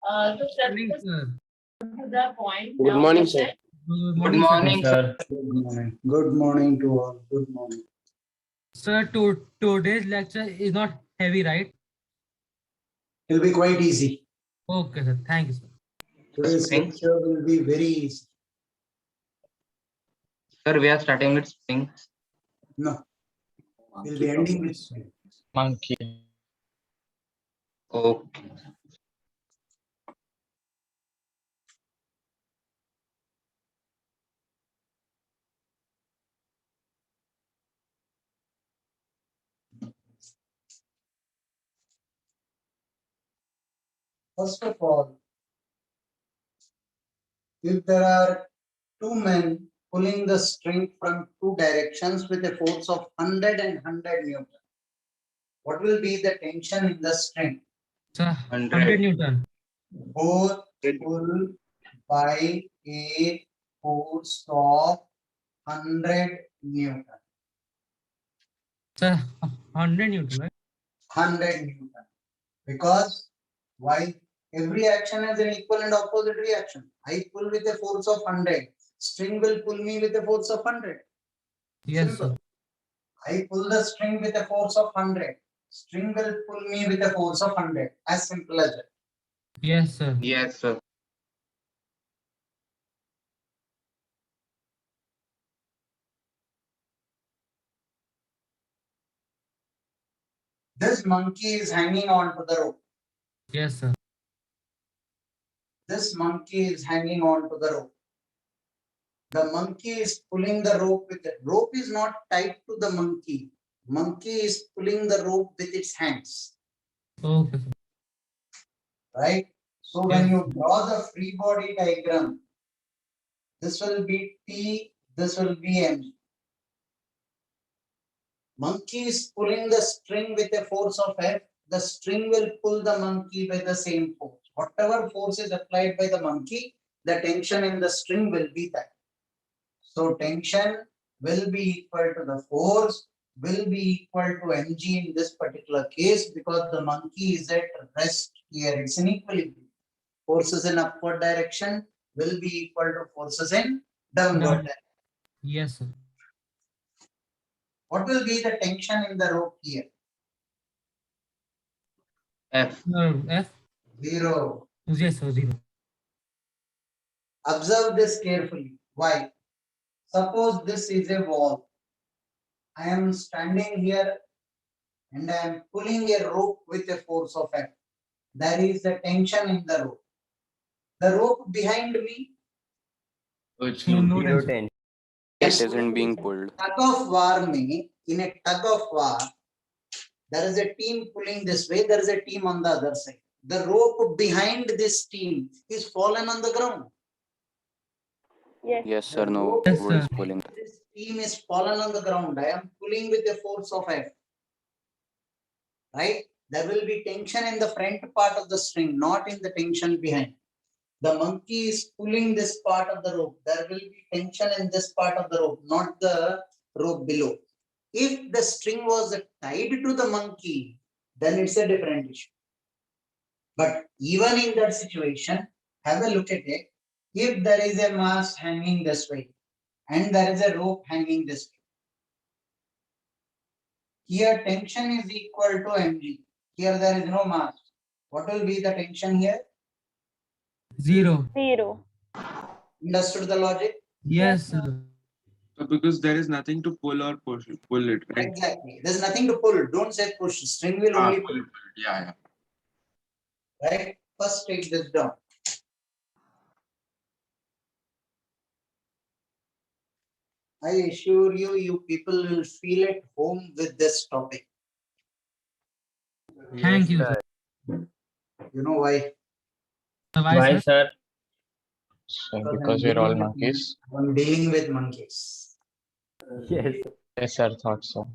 So Morning, sir. to the point. Good morning, sir. Good Good morning, morning, sir. sir. Good morning. Good morning to all. Good morning. Sir, today's lecture is not heavy, right? It'll be quite easy. Okay, sir. Thank you, sir. Today's Spring. lecture will be very easy. Sir, we are starting with spring. No, we'll be ending with spring. Monkey. Okay. First of all, if there are two men pulling the string from two directions with a force of 100 and 100 Newton, what will be the tension in the string? Sir, 100. 100 Newton. Both pull by a force of 100 Newton. Sir, 100 Newton, right? 100 Newton. Because why? Every action has an equal and opposite reaction. I pull with a force of 100. String will pull me with a force of 100. Yes, Simple. sir. I pull the string with a force of 100. String will pull me with a force of 100. As simple as that. Yes, sir. Yes, sir. This monkey is hanging on to the rope. Yes, sir. This monkey is hanging on to the rope. The monkey is pulling the rope with it. Rope is not tied to the monkey. Monkey is pulling the rope with its hands. Okay, sir. Right? So when Yes. you draw the free body diagram, this will be T, this will be M. Monkey is pulling the string with a force of F. The string will pull the monkey by the same force. Whatever force is applied by the monkey, the tension in the string will be that. So tension will be equal to the force, will be equal to mg in this particular case because the monkey is at rest here. It's in equilibrium. Forces in upward direction will be equal to forces in downward direction. Yes, sir. What will be the tension in the rope here? F. F. Zero. Yes, sir. 0. Observe this carefully. Why? Suppose this is a wall. I am standing here and I am pulling a rope with a force of F. There is a tension in the rope. The rope behind me, Which No no. tension. Yes. It isn't being pulled. tug of war in a tug of war, there is a team pulling this way, there is a team on the other side. The rope behind this team is fallen on the ground. Yes, sir. No. Yes, Who sir. is pulling? This team is fallen on the ground. I am pulling with a force of F. Right? There will be tension in the front part of the string, not in the tension behind. The monkey is pulling this part of the rope. There will be tension in this part of the rope, not the rope below. If the string was tied to the monkey, then it's a different issue. But even in that situation, have a look at it. If there is a mass hanging this way and there is a rope hanging this way, here tension is equal to mg. Here there is no mass. What will be the tension here? 0. Understood the logic? Yes, sir. Because there is nothing to pull or pull it, right? Exactly. There's nothing to pull. Don't say push. String will only pull. Yeah. Right? First take this down. I assure you, you people will feel at home with this topic. Thank you, sir. You know why? Why, sir? sir? Because we're all monkeys. I'm dealing with monkeys. Yes. Yes, sir. Thought so.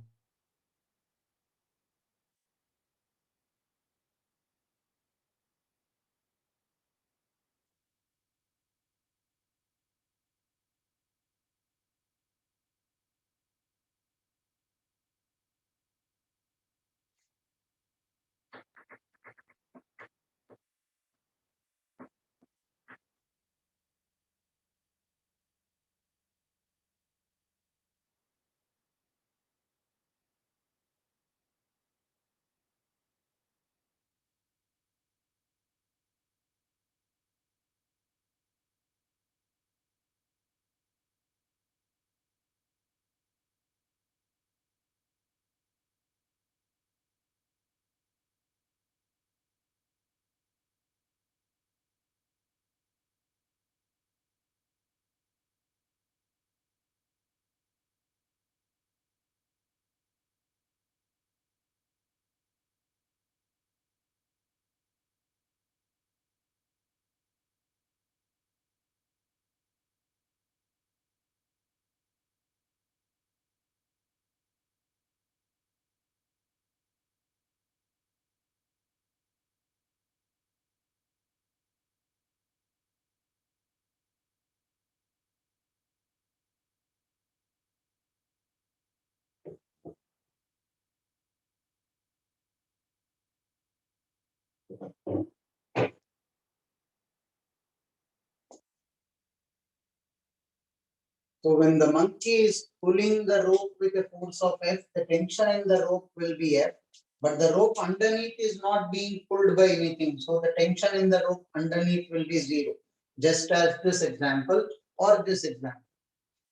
So when the monkey is pulling the rope with a force of F, the tension in the rope will be F, but the rope underneath is not being pulled by anything. So the tension in the rope underneath will be zero, just as this example or this example.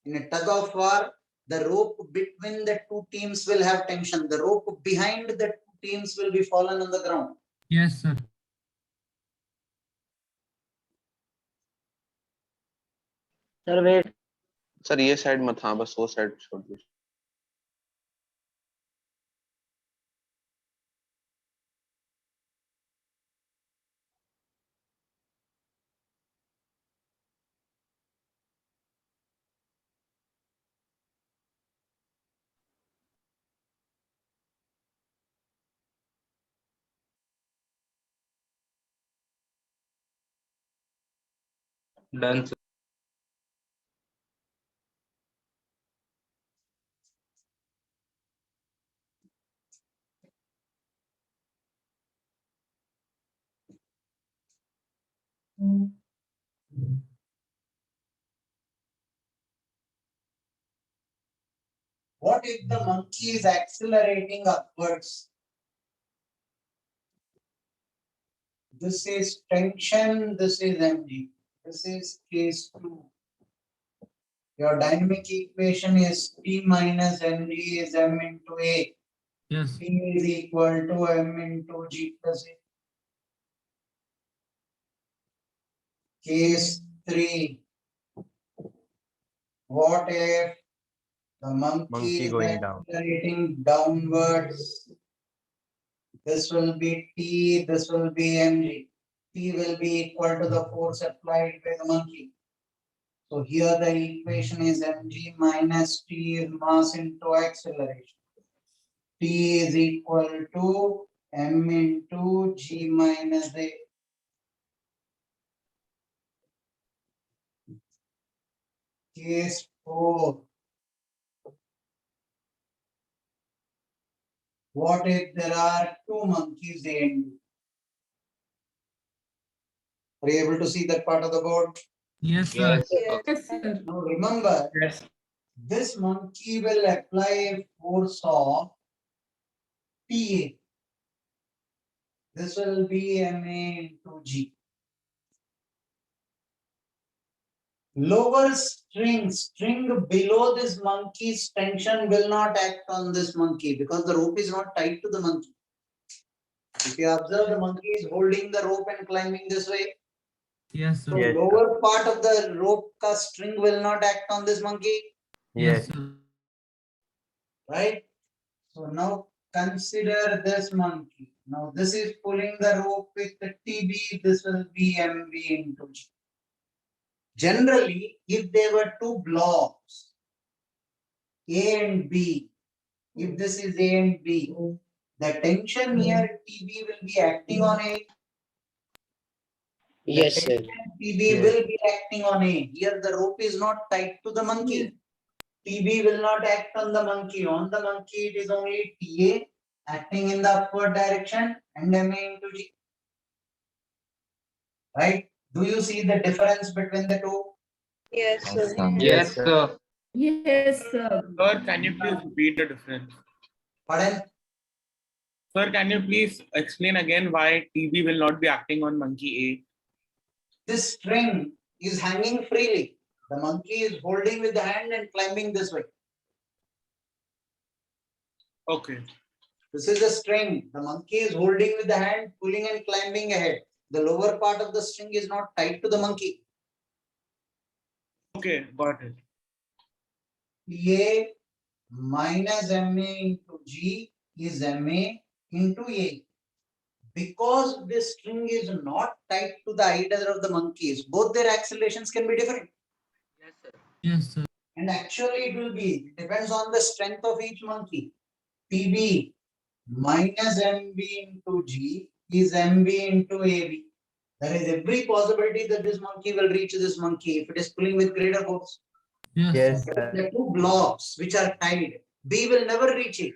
In a tug of war, the rope between the two teams will have tension. The rope behind the two teams will be fallen on the ground. Yes, sir. Sir wait sir ये side मत, हाँ बस वो side छोड़ दीजिए. Done. What if the monkey is accelerating upwards? This is tension, this is mg. This is case 2. Your dynamic equation is P minus mg is m into A. Yes. P is equal to m into g plus A. Case 3. What if the monkey is going down. accelerating downwards? This will be T, this will be mg. T will be equal to the force applied by the monkey. So here the equation is mg minus T is mass into acceleration. T is equal to m into g minus A. Case 4. What if there are two monkeys A and B? Are you able to see that part of the board? Yes, sir. Yes, sir. Now remember, Yes. this monkey will apply a force of PA. This will be MA into G. Lower string below this monkey's tension will not act on this monkey because the rope is not tied to the monkey. If you observe, the monkey is holding the rope and climbing this way. Yes, So sir. Yes, lower part of the rope ka string will not act on this monkey, Yes, Yes. sir. right? So now consider this monkey. Now this is pulling the rope with the TB. This will be MB into G. Generally, if there were two blocks, A and B, if this is A and B, the tension here TB will be acting on A. Yes, sir. TB Yes. will be acting on A. Here the rope is not tied to the monkey. TB will not act on the monkey. On the monkey, it is only TA acting in the upward direction and MA into G. Right? Do you see the difference between the two? Yes, sir. Yes, sir. Yes, sir. Sir, can you please repeat the difference? Pardon? Sir, can you please explain again why TB will not be acting on monkey This string is hanging freely. The monkey is holding with the hand and climbing this way. A? Okay. This is a string. The monkey is holding with the hand, pulling and climbing ahead. The lower part of the string is not tied to the monkey. Okay, got it. A minus MA into G is MA into A. Because this string is not tied to the either of the monkeys, both their accelerations can be different. Yes, sir. Yes, sir. And actually it will be, it depends on the strength of each monkey. PB minus MB into G is MB into AB. There is every possibility that this monkey will reach this monkey if it is pulling with greater force. Yes, Yes, sir. sir. The two blocks which are tied, B will never reach it.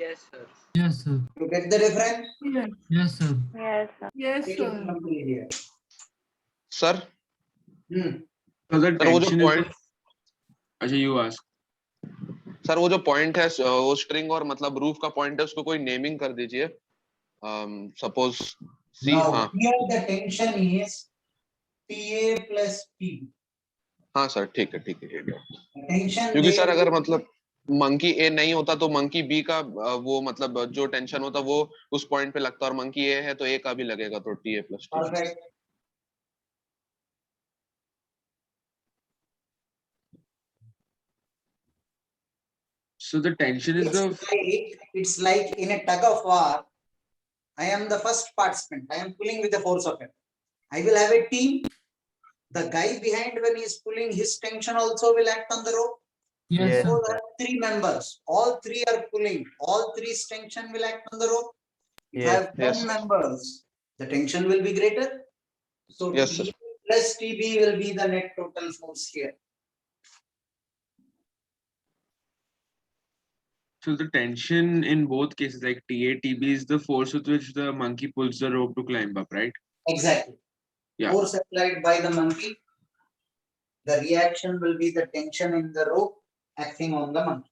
Yes, sir. Yes, sir. You get the difference? Yes. Yes, sir. Yes, sir. Yes, Take sir. example here. Sir Hmm. So the sir वो जो tension is point अच्छा you ask. Sir वो जो point है वो string और मतलब roof का पॉइंट है उसको कोई नेमिंग कर दीजिए सपोज सी Now हाँ here the tension is TA plus P. हाँ सर ठीक है ठीक है ठीक है Tension क्योंकि there सर अगर will- मतलब मंकी ए नहीं होता तो मंकी बी का वो मतलब जो टेंशन होता वो उस पॉइंट पे लगता और मंकी ए है तो ए का भी लगेगा तो T A plus T perfect. So the tension is the It's like in a tug of war. I am the first participant. I am pulling with the force of it. I will have a team. The guy behind when he is pulling his tension also will act on the rope. Yes, sir. Suppose I have 3 members. All 3 are pulling. All 3's tension will act on the rope. If I have 10 Yes. members, the tension will be greater. So Yes, sir. T plus TB will be the net total force here. so the tension in both cases like TA TB is the force with which the monkey pulls the rope to climb up, right? Exactly. Yeah. Force applied by the monkey. The reaction will be the tension in the rope acting on the monkey.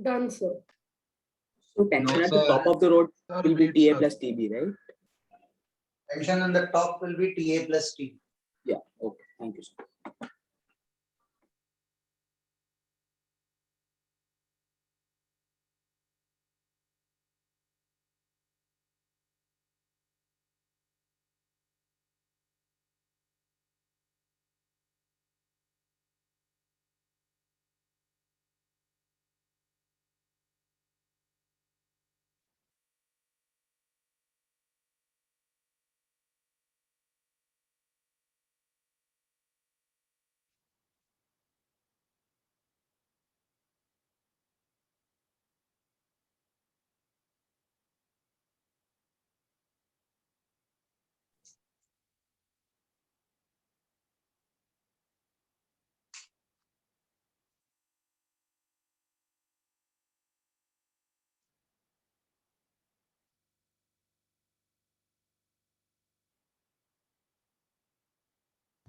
Done, sir. So tension No, at the sir. top of the road Sir, will be wait, TA sir. plus TB, right? Tension on the top will be TA plus T. Yeah. Okay. Thank you, sir.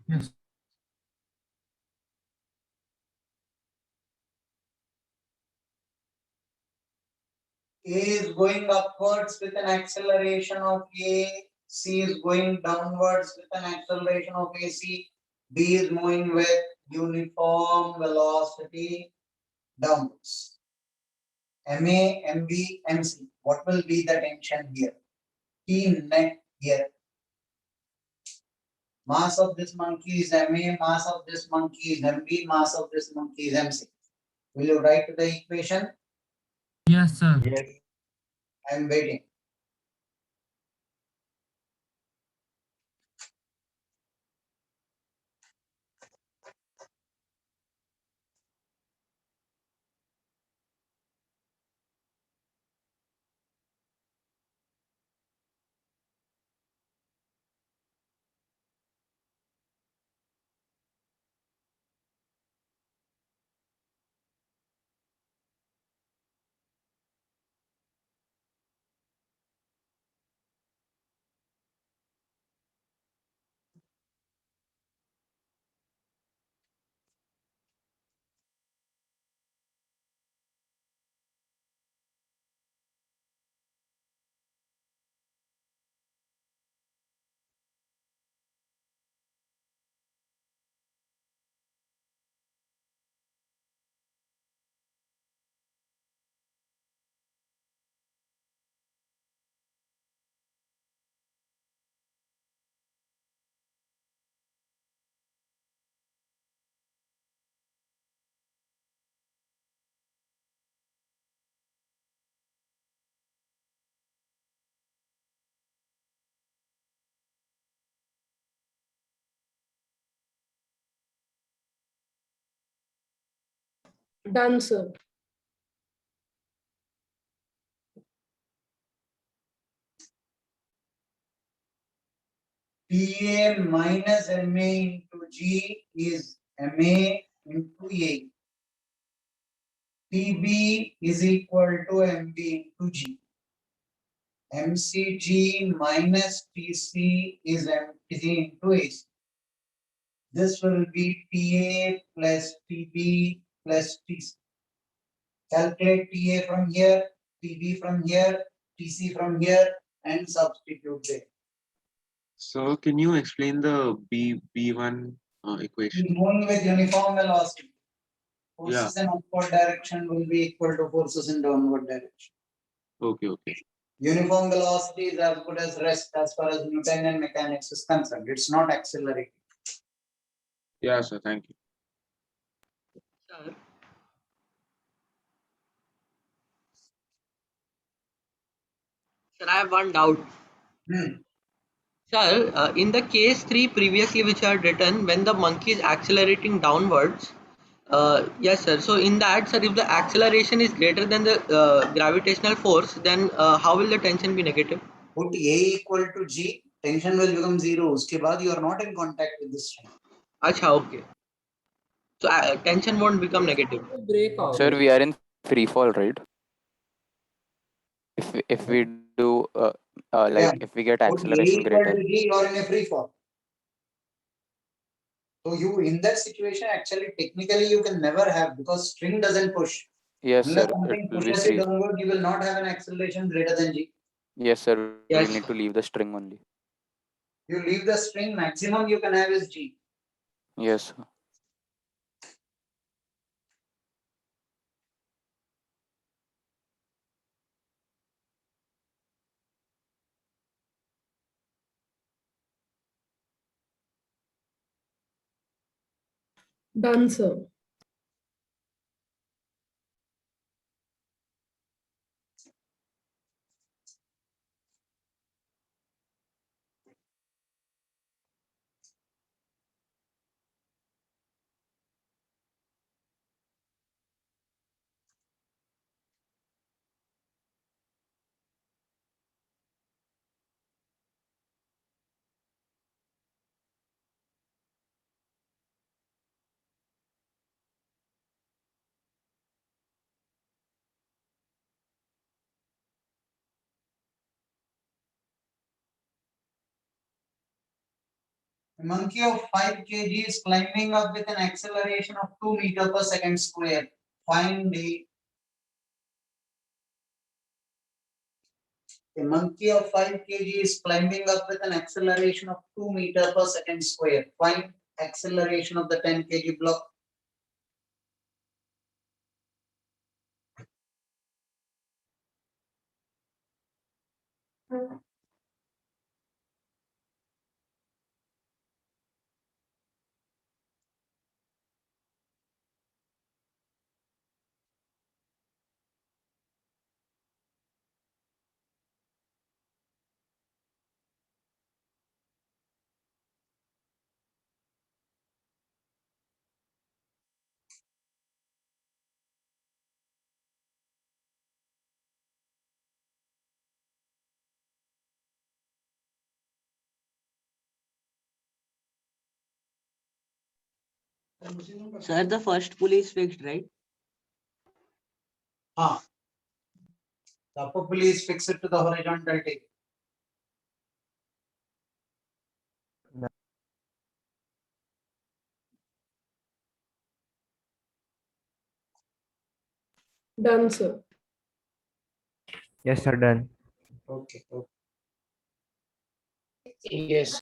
Yes. A is going upwards with an acceleration of A. C is going downwards with an acceleration of AC. B is moving with uniform velocity downwards. MA, MB, MC. What will be the tension here? T net here. Mass of this monkey is MA, mass of this monkey is MB, mass of this monkey is MC. Will you write the equation? Yes, sir. I am waiting. Done, sir. PA minus MA into G is MA into A. PB is equal to MB into G. MCG minus TC is MTC into AC. This will be TA plus TB plus TC. Calculate TA from here, TB from here, TC from here, and substitute there. So can you explain the B1 equation? We're going with uniform velocity. Forces in upward direction will be equal to forces in downward direction. Okay, okay. Uniform velocity is as good as rest as far as Newtonian mechanics is concerned. It's not accelerating. Yeah, sir. Thank you. Sir, sir, I have one doubt. Sir, in the case 3 previously which I had written, when the monkey is accelerating downwards, yes sir, so in that sir, if the acceleration is greater than the gravitational force, then how will the tension be negative? Put A equal to G, tension will become zero. Uske baad you are not in contact with the string. Acha, okay. So tension won't become negative. Break out. Sir, we are in free fall, right? If we do Yeah. if we get Put A acceleration equal greater. to G, you are in a free fall. So you in that situation actually technically you can never have because string doesn't push. Yes, Unless sir. It something will be pushes it free. downward, you will not have an acceleration greater than G. Yes, sir. Yes. We'll need to leave the string only. You leave the string, maximum you can have is G. Yes, sir. Done, sir. A monkey of 5 kg is climbing up with an acceleration of 2 meters per second square. Find the A monkey of 5 kg is climbing up with an acceleration of 2 meters per second square. Find acceleration of the 10 kg block. Sir, the first pulley is fixed, right? The upper pulley is fixed to the horizontal tape. Done, sir. Yes, sir, done. Okay. Yes.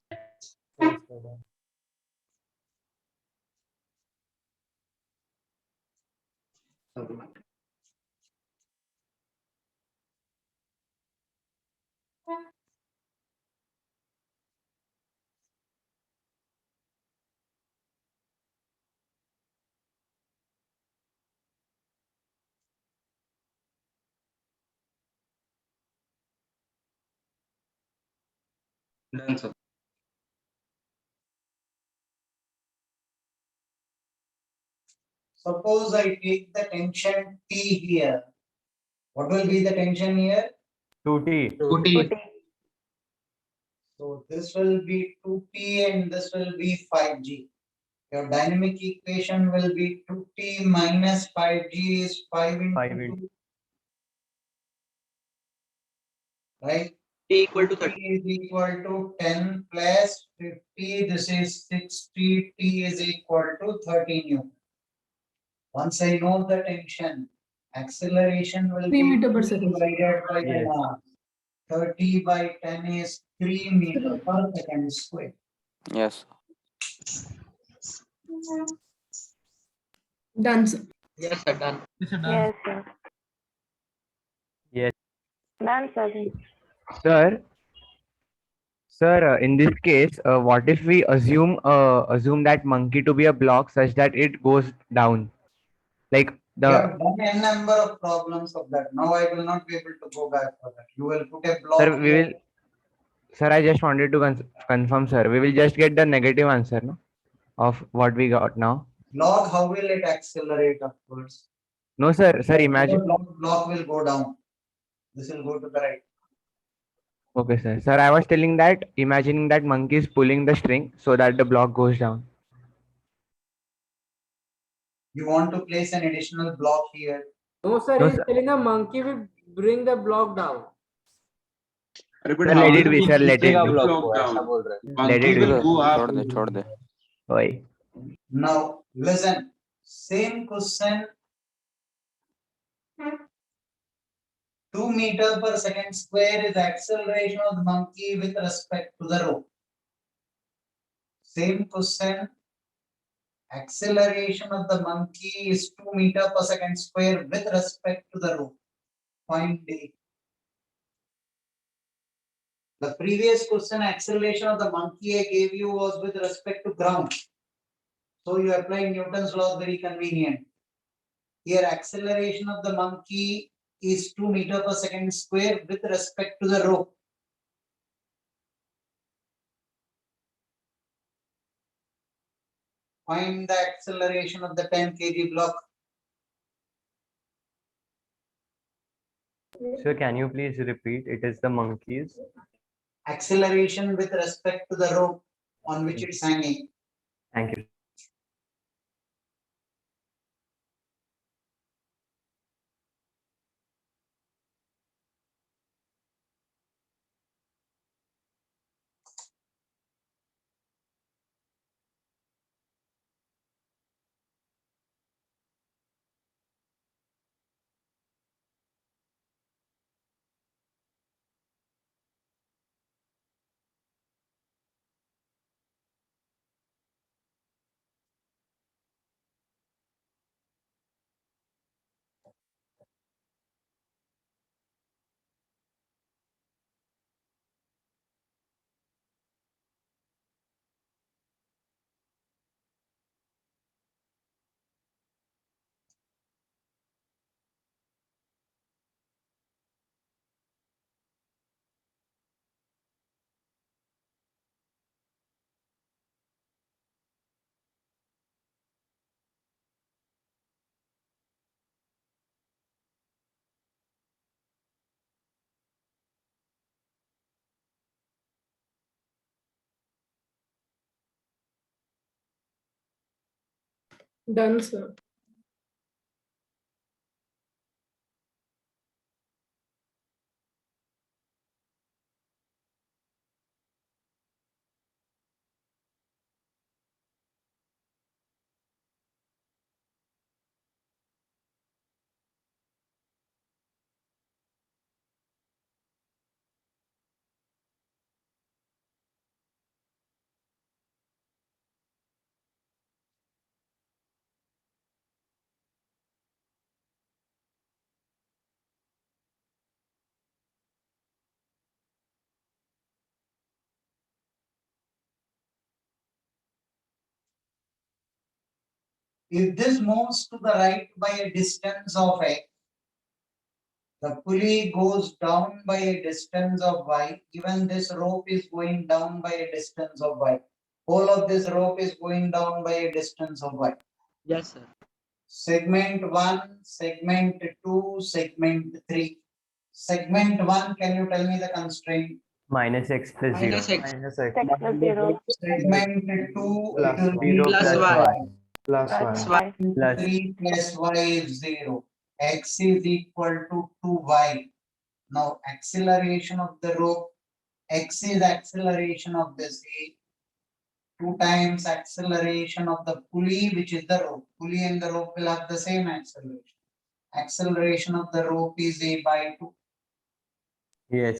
Done, sir. suppose I take the tension T here. What will be the tension here? 2T. So this will be 2T and this will be 5G. Your dynamic equation will be 2T minus 5G is 5 into 5 2, into right? T equal to 2T 30. is equal to 10 plus 50. This is 60. T is equal to 30 Newton. Once I know the tension, acceleration will 3 be meter per 3 second. divided by Yes. 10. 30 by 10 is 3 meter per second square. Yes. Done, sir. Yes, sir. Done. Yes, sir, done. Yes, sir. Yes. Done, sir. Sir, in this case, what if we assume that monkey to be a block such that it goes down? Like We the have done a number of problems of that. Now I will not be able to go back for that. You will put a block. sir, we here. will. Sir, I just wanted to confirm, sir. We will just get the negative answer, no, of what we got now. Block, how will it accelerate upwards? No, sir. Sir, imagine. Block will go down. This will go to the right. Okay, sir. Sir, I was telling that imagining that monkey is pulling the string so that the block goes down. You want to place an additional block here. No, sir, No, he's sir. telling the monkey will bring the block down. But Sir, how let will it be, the sir. Let monkey it take be. the block down? Let Monkey it will be. go up. छोड़ दे. Oi. Now listen, same question. 2 meter per second square is acceleration of the monkey with respect to the rope. Same question. Acceleration of the monkey is 2 meter per second square with respect to the rope. Find D. The previous question, acceleration of the monkey I gave you was with respect to ground. So you apply Newton's law, very convenient. Here acceleration of the monkey is 2 meter per second square with respect to the rope. Find the acceleration of the 10 kg block. Sir, can you please repeat? It is the monkeys. Acceleration with respect to the rope on which it's hanging. Thank you. Done, sir. If this moves to the right by a distance of x, the pulley goes down by a distance of y. Even this rope is going down by a distance of y. Whole of this rope is going down by a distance of y. Yes, sir. segment 1, segment 2, segment 3. Segment 1, can you tell me the constraint? Minus x plus 0. Minus x Minus x. X plus 0 Segment 2, it Plus will one. be 0 plus plus y. 1 Plus plus 1. y. plus 3 plus y is 0. X is equal to 2y. Now acceleration of the rope, x is acceleration of this A, 2 times acceleration of the pulley, which is the rope. Pulley and the rope will have the same acceleration. Acceleration of the rope is A by 2. yes.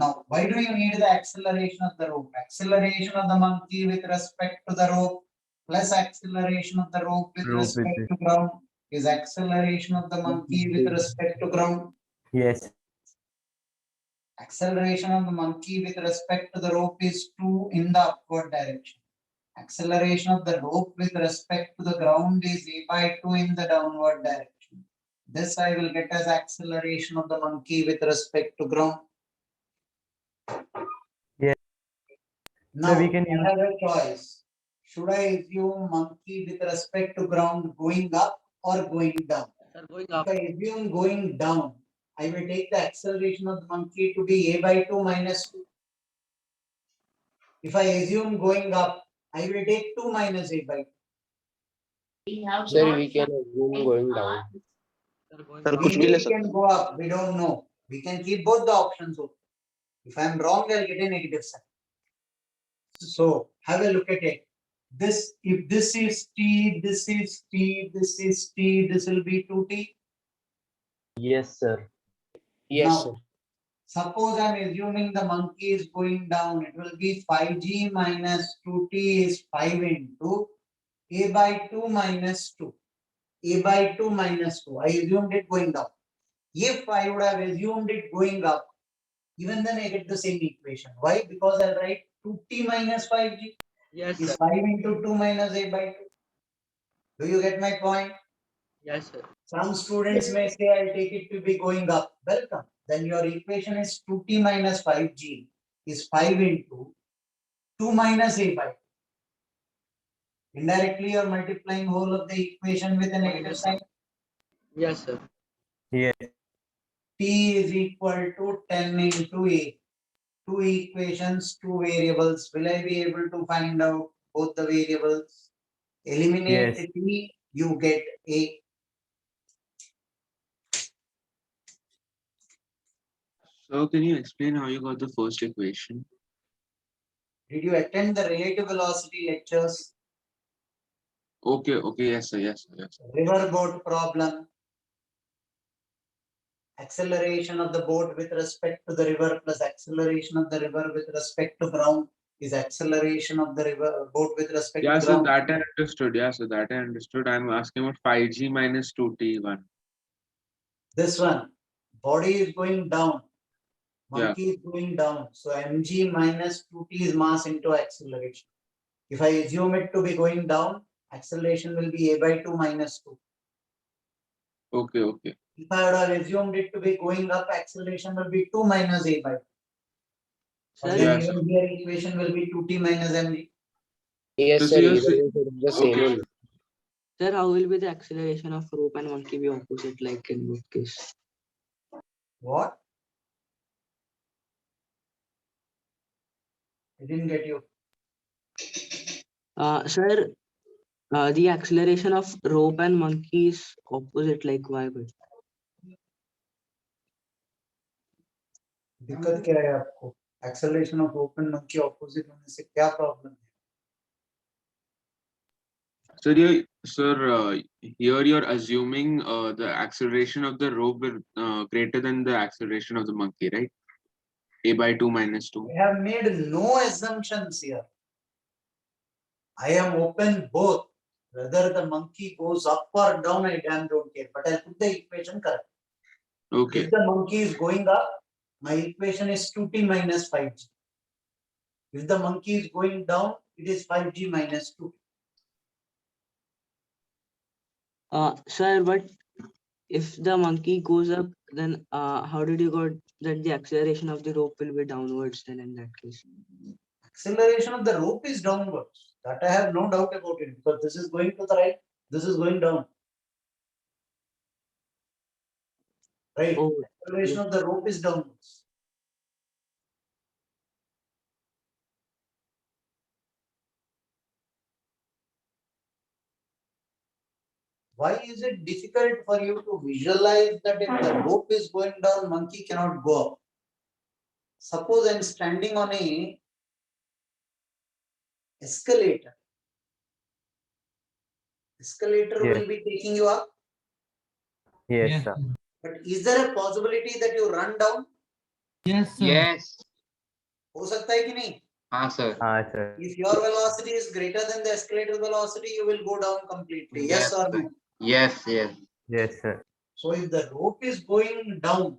Now, why do you need the acceleration of the rope? Acceleration of the monkey with respect to the rope plus acceleration of the rope with Rope with respect it. to ground is acceleration of the monkey with respect to ground. Yes. Acceleration of the monkey with respect to the rope is 2 in the upward direction. Acceleration of the rope with respect to the ground is A by 2 in the downward direction. This I will get as acceleration of the monkey with respect to ground. Yes. Now, we can I use- have a choice. Should I assume monkey with respect to ground going up or going down? Sir, going If up. I assume going down, I will take the acceleration of the monkey to be A by 2 minus 2. If I assume going up, I will take 2 minus A by 2. Sir, we can assume going down. Sir, going Sir, up. कुछ भी ले We सकते can go up, we don't know. We can keep both the options open. If I am wrong, I'll get a negative sign. So have a look at it. This, if this is T, this is T, this is T, this will be 2T. Yes, sir. Yes, sir. Now, suppose I'm assuming the monkey is going down, it will be 5G minus 2T is 5 into A by 2 minus 2. A by 2 minus 2. I assumed it going down. If I would have assumed it going up, even then I get the same equation. Why? Because I'll write 2T minus 5G Yes, is sir. 5 into 2 minus A by 2. Do you get my point? Yes, sir. Some students may say, I'll take it to be going up. Welcome. Then your equation is 2T minus 5G is 5 into 2 minus A by 2. Indirectly, you're multiplying whole of the equation with a negative Minus sign. Yes, sir. Yes. T is equal to 10 into A. 2 equations, 2 variables. Will I be able to find out both the variables? Eliminate Yes. T, you get A. So can you explain how you got the first equation? Did you attend the relative velocity lectures? Okay, yes, sir, yes, sir, yes. Sir. River boat problem. Acceleration of the boat with respect to the river plus acceleration of the river with respect to ground is acceleration of the river boat with respect Yeah, to so ground. that I understood. Yeah, so that I understood. I'm asking about 5G minus 2T1. This one, body is going down, Yeah. monkey is going down. So mg minus 2t is mass into acceleration. If I assume it to be going down, acceleration will be a by 2 minus 2. Okay. If I would have assumed it to be going up, acceleration will be 2 minus a by 2. But Sir, then Yeah, even here equation will be 2t minus mg. Yes, So sir. you're Either saying- way, it is the same Okay. only. sir, how will be the acceleration of rope and monkey be opposite like in both case? What? I didn't get you. Sir, the acceleration of rope and monkey is opposite like why? But दिक्कत क्या है आपको? Acceleration of rope and monkey opposite होने से क्या problem है? Sir, here you're assuming the acceleration of the rope will greater than the acceleration of the monkey, right? A by 2 minus 2. I have made no assumptions here. I am open both. Whether the monkey goes up or down, I damn don't care. But I'll put the equation correct. Okay. If the monkey is going up, my equation is 2t minus 5g. If the monkey is going down, it is 5g minus 2. sir, but if the monkey goes up, then how did you got that the acceleration of the rope will be downwards then in that case? Acceleration of the rope is downwards. That I have no doubt about it because this is going to the right, this is going down. right? Oh, Acceleration yes. of the rope is downwards. Why is it difficult for you to visualize that if the rope is going down, monkey cannot go up? Suppose I'm standing on a escalator. Escalator Yes. will be taking you up. Yes, Yes, sir. But is there a possibility that you run down? yes, sir. Yes. हो सकता है कि नहीं? हाँ, sir. Sir. If your velocity is greater than the escalator velocity, you will go down completely. Yes or no? Yes, yes. Yes, sir. So if the rope is going down,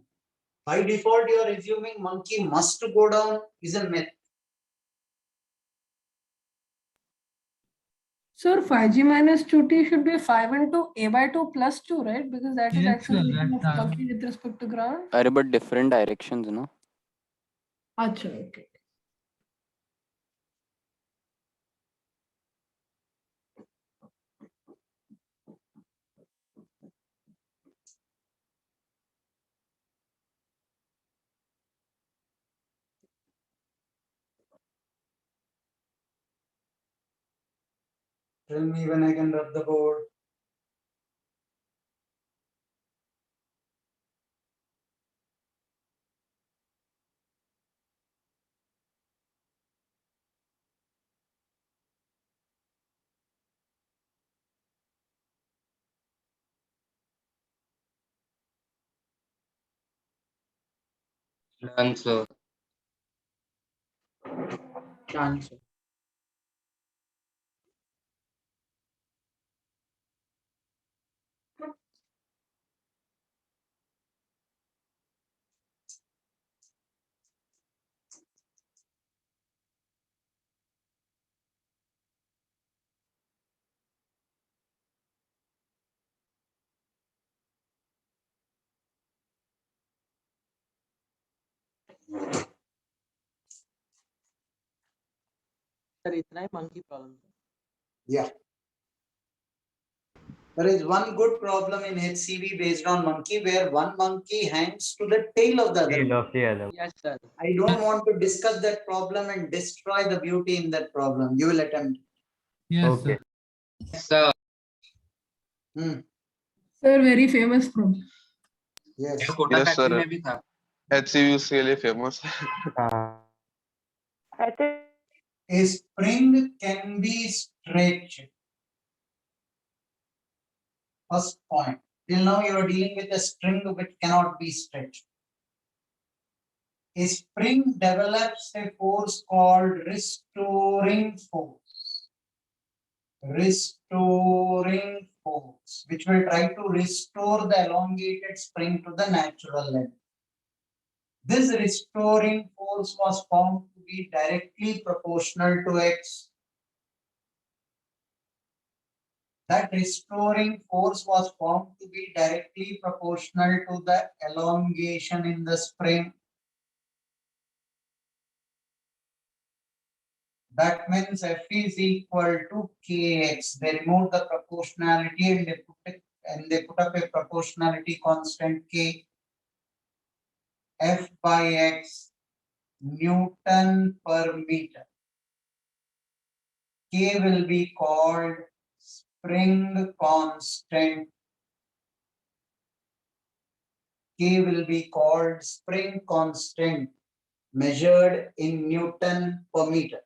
by default you are assuming monkey must go down is a myth. Sir, 5g minus 2t should be 5 into a by 2 plus 2, right? Because that is Yes, sir, acceleration of that's monkey with respect to ground. Are but different directions, no? Acha, okay. Tell me when I can rub the board. Done, sir. Chance. Sir इतना ही monkey problem. Yeah. There is one good problem in HCV based on monkey where one monkey hangs to the tail of the other. Tail of the other. Yes, sir. I don't want to discuss that problem and destroy the beauty in that problem. You will attempt. Yes, Okay. sir. Yes, sir. Sir, very famous problem. Yes. Kota Yes, factory sir. में भी था. HCV उसके लिए famous है. I think A spring can be stretched. First point. Till now you are dealing with a string which cannot be stretched. A spring develops a force called restoring force. Restoring force, which will try to restore the elongated spring to the natural length. This restoring force was found to be directly proportional to x. That restoring force was found to be directly proportional to the elongation in the spring. That means F is equal to Kx. They remove the proportionality and they put up a proportionality constant K. F by X Newton per meter. K will be called spring constant. K will be called spring constant measured in Newton per meter.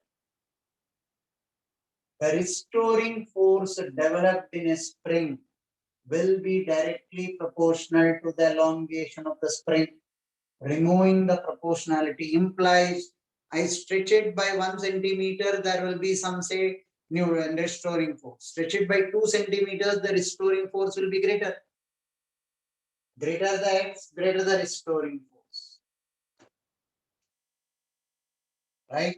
The restoring force developed in a spring will be directly proportional to the elongation of the spring. Removing the proportionality implies I stretch it by 1 centimeter, there will be some say new restoring force. Stretch it by 2 centimeters, the restoring force will be greater. Greater the x, greater the restoring force. Right?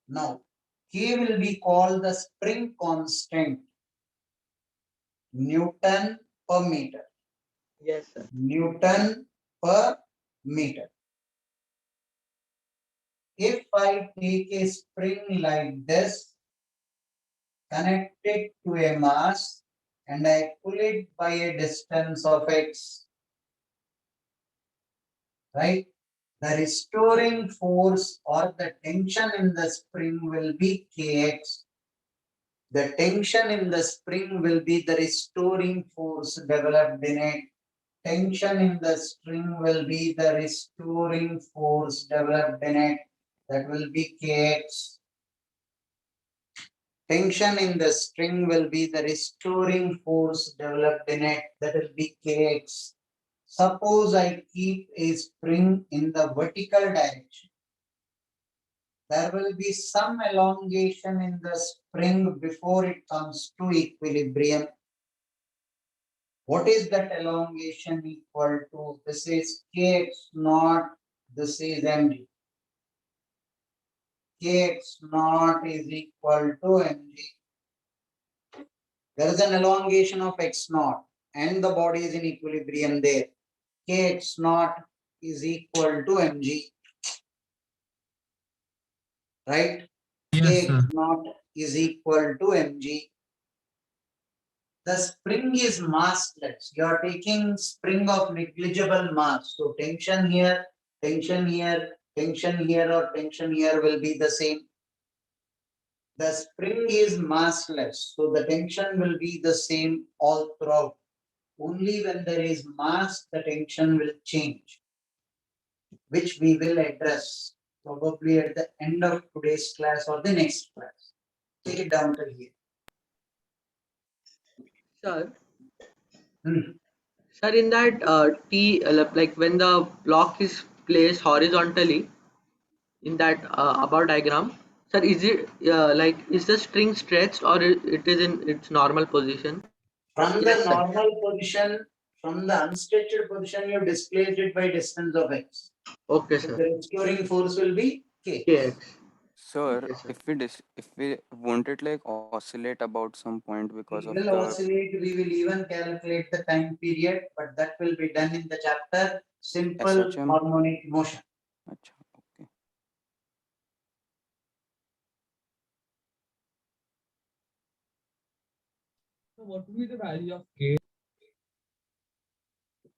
Now, K will be called the spring constant. Newton per meter. Yes, sir. Newton per meter. If I take a spring like this, connect it to a mass, and I pull it by a distance of x, right? The restoring force or the tension in the spring will be Kx. The tension in the spring will be the restoring force developed in it. Tension in the string will be the restoring force developed in it. That will be Kx. Tension in the string will be the restoring force developed in it. That will be Kx. Suppose I keep a spring in the vertical direction. There will be some elongation in the spring before it comes to equilibrium. What is that elongation equal to? This is Kx naught, this is mg. Kx naught is equal to mg. There is an elongation of x naught and the body is in equilibrium there. Kx naught is equal to mg. Right? Yes, sir. Kx naught is equal to mg. The spring is massless. You are taking spring of negligible mass. So tension here, tension here, tension here, or tension here will be the same. The spring is massless. So the tension will be the same all throughout. Only when there is mass, the tension will change, which we will address probably at the end of today's class or the next class. Take it down to here. Sir, Hmm. sir, in that like when the block is placed horizontally in that above diagram, sir, is it like is the string stretched or it is in its normal position? From Yes, the sir. normal position, from the unstretched position, you displaced it by distance of x. Okay, So sir. the restoring force will be k. Kx. Sir, Okay, sir. if we won't it like oscillate about some point because We of will the oscillate, we will even calculate the time period, but that will be done in the chapter simple SHM? harmonic motion. Acha, okay. So what will be the value of K?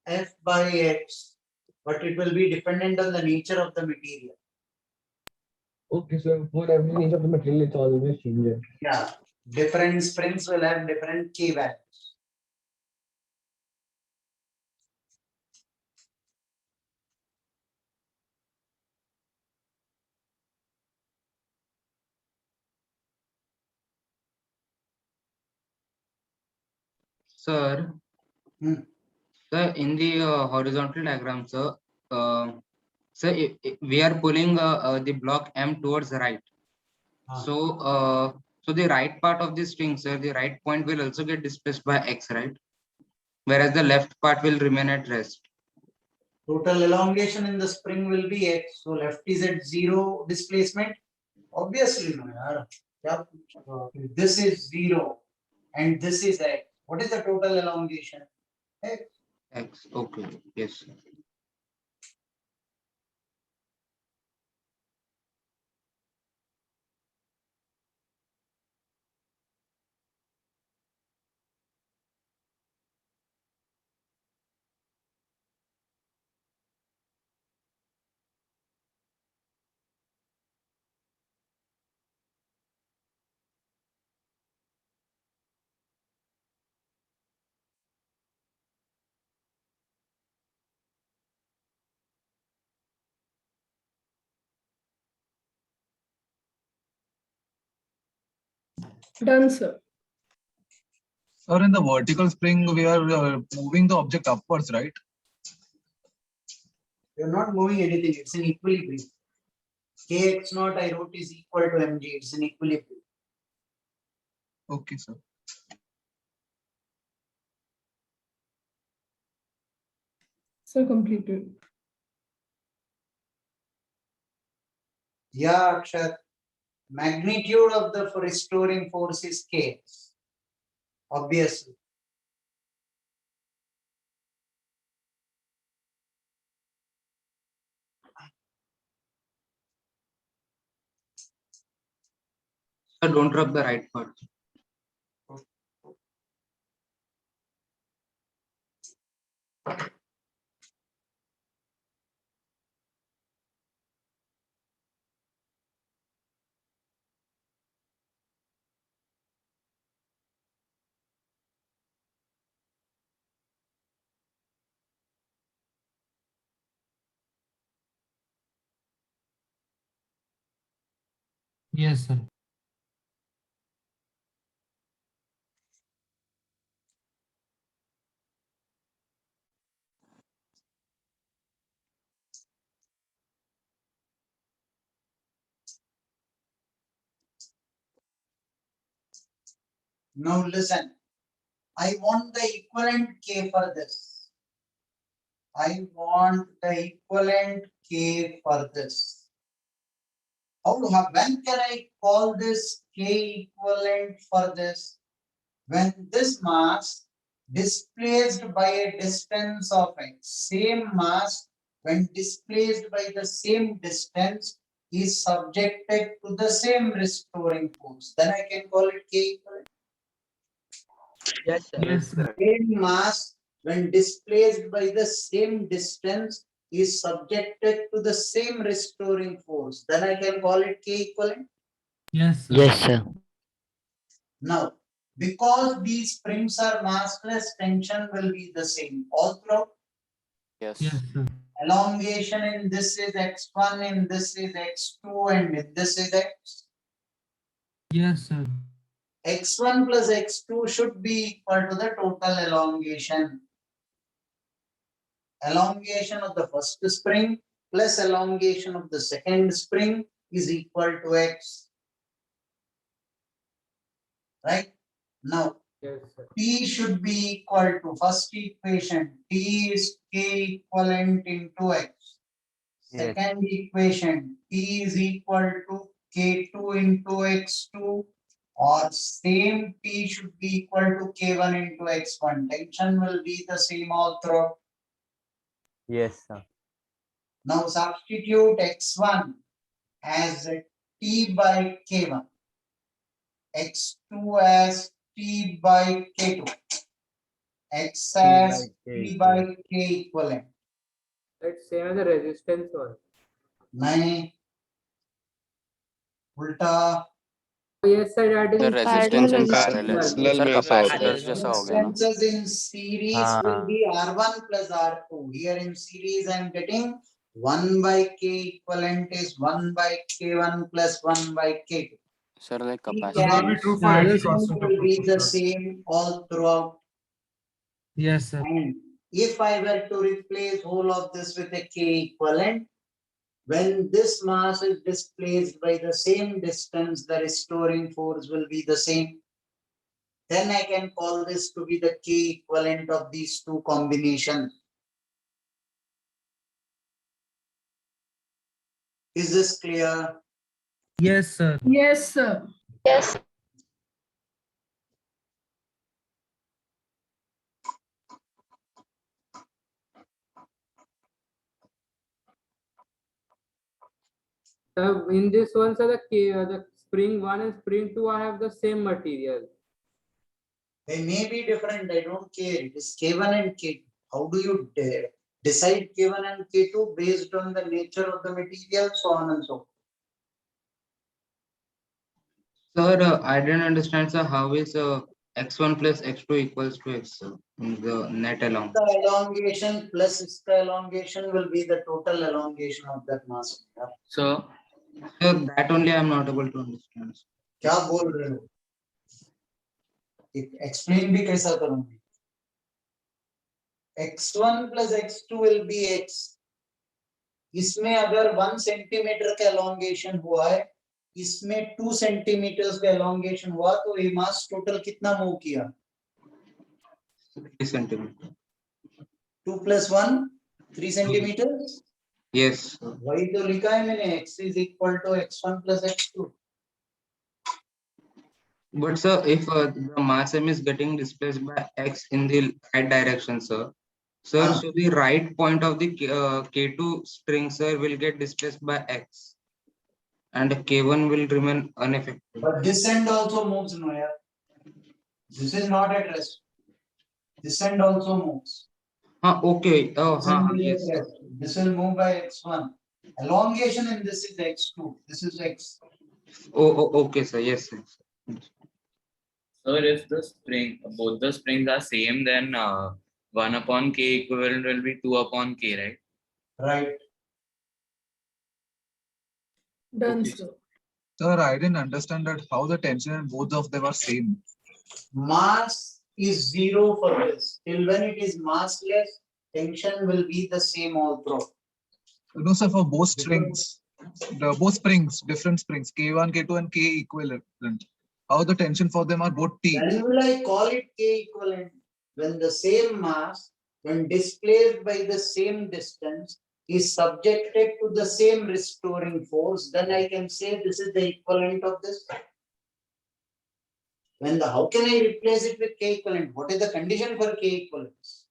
F by x, but it will be dependent on the nature of the material. Okay, so for every nature of the material, it's always changing. Yeah, different springs will have different k values. Sir, Hmm. sir, in the horizontal diagram, sir, sir, we are pulling the block M towards the right. So, so the right part of the string, sir, the right point will also get displaced by X, right? Whereas the left part will remain at rest. Total elongation in the spring will be x. So left is at 0 displacement. Obviously, no, yaar. This is 0 and this is x. What is the total elongation? X. X, okay, yes, sir. Done, sir. Sir, in the vertical spring, we are moving the object upwards, right? You're not moving anything. It's in equilibrium. Kx naught I wrote is equal to mg. It's in equilibrium. Okay, sir. So completed. Yeah, Akshat. Magnitude of the restoring force is Kx. Obviously. Sir, don't drop the right part. Yes, sir. Now listen, I want the equivalent K for this. I want the equivalent K for this. When can I call this K equivalent for this? When this mass displaced by a distance of x, same mass when displaced by the same distance is subjected to the same restoring force, then I can call it K equivalent. Yes, sir. Yes, sir. Same mass when displaced by the same distance is subjected to the same restoring force, then I can call it K equivalent. Yes, sir. Yes, sir. Now, because these springs are massless, tension will be the same all throughout. Yes. Yes, sir. Elongation in this is x1, in this is x2, and in this is x. Yes, sir. x1 plus x2 should be equal to the total elongation. Elongation of the first spring plus elongation of the second spring is equal to x. Right? Now, Yes, sir. T should be equal to first equation. T is K equivalent into x. Yes. Second equation, T is equal to K2 into x2, or same T should be equal to K1 into x1. Tension will be the same all throughout. Yes, sir. Now substitute x1 as T by K1, x2 as T by K2, x as T by K equivalent. Let's say the resistance one. नहीं उल्टा. Yes, sir. That is The in resistance in parallel sir में ऐसा होगा. capacitors जैसा हो गया ना. Resistances in series will be R1 plus R2. Here in series, I am getting 1 by K equivalent is 1 by K1 plus 1 by K2. Sir, like T capacitance. constant will be the same all throughout. Yes, sir. And if I were to replace whole of this with a K equivalent, when this mass is displaced by the same distance, the restoring force will be the same. Then I can call this to be the K equivalent of these two combinations. Is this clear? Yes, sir. Yes, sir. Yes. In this one, sir, the spring 1 and spring 2 I have the same material. They may be different, I don't care. It is K1 and K2. How do you decide K1 and K2 based on the nature of the material, so on and so forth? Sir, I didn't understand, sir, how is x1 plus x2 equals to x, sir, in the net along? The elongation plus the elongation will be the total elongation of that mass. So, sir, that only I am not able to understand. क्या बोल रहे हो? Explain भी कैसा करूँगी? x1 plus x2 will be x. इसमें अगर 1 centimetre का elongation हुआ है, इसमें 2 सेंटीमीटर का elongation हुआ, तो ये मास टोटल कितना मूव किया? 3 centimeter. 2 plus 1, 3 centimeters? Yes. वही तो लिखा है मैंने, x is equal to x1 plus x2. But sir, if the mass m is getting displaced by x in the right direction, sir, so the right point of the K2 string, sir, will get displaced by x, and K1 will remain unaffected. But this end also moves, no, yeah. This is not at rest. This end also moves. Okay. Oh, This end is yes. at rest. This will move by x1. Elongation in this is x2. This is x. Okay, sir. Yes, sir. So if the spring, both the springs are same, then 1 upon K equivalent will be 2 upon K, right? Right. Done, Okay. sir. Sir, I didn't understand that how the tension in both of them are same. Mass is zero for this. Till when it is massless, tension will be the same all through. No, sir, for both strings, both springs, different springs, K1, K2, and K equivalent. How the tension for them are both T. When will I call it K equivalent? When the same mass, when displaced by the same distance, is subjected to the same restoring force, then I can say this is the equivalent of this. How can I replace it with K equivalent? What is the condition for K equivalence?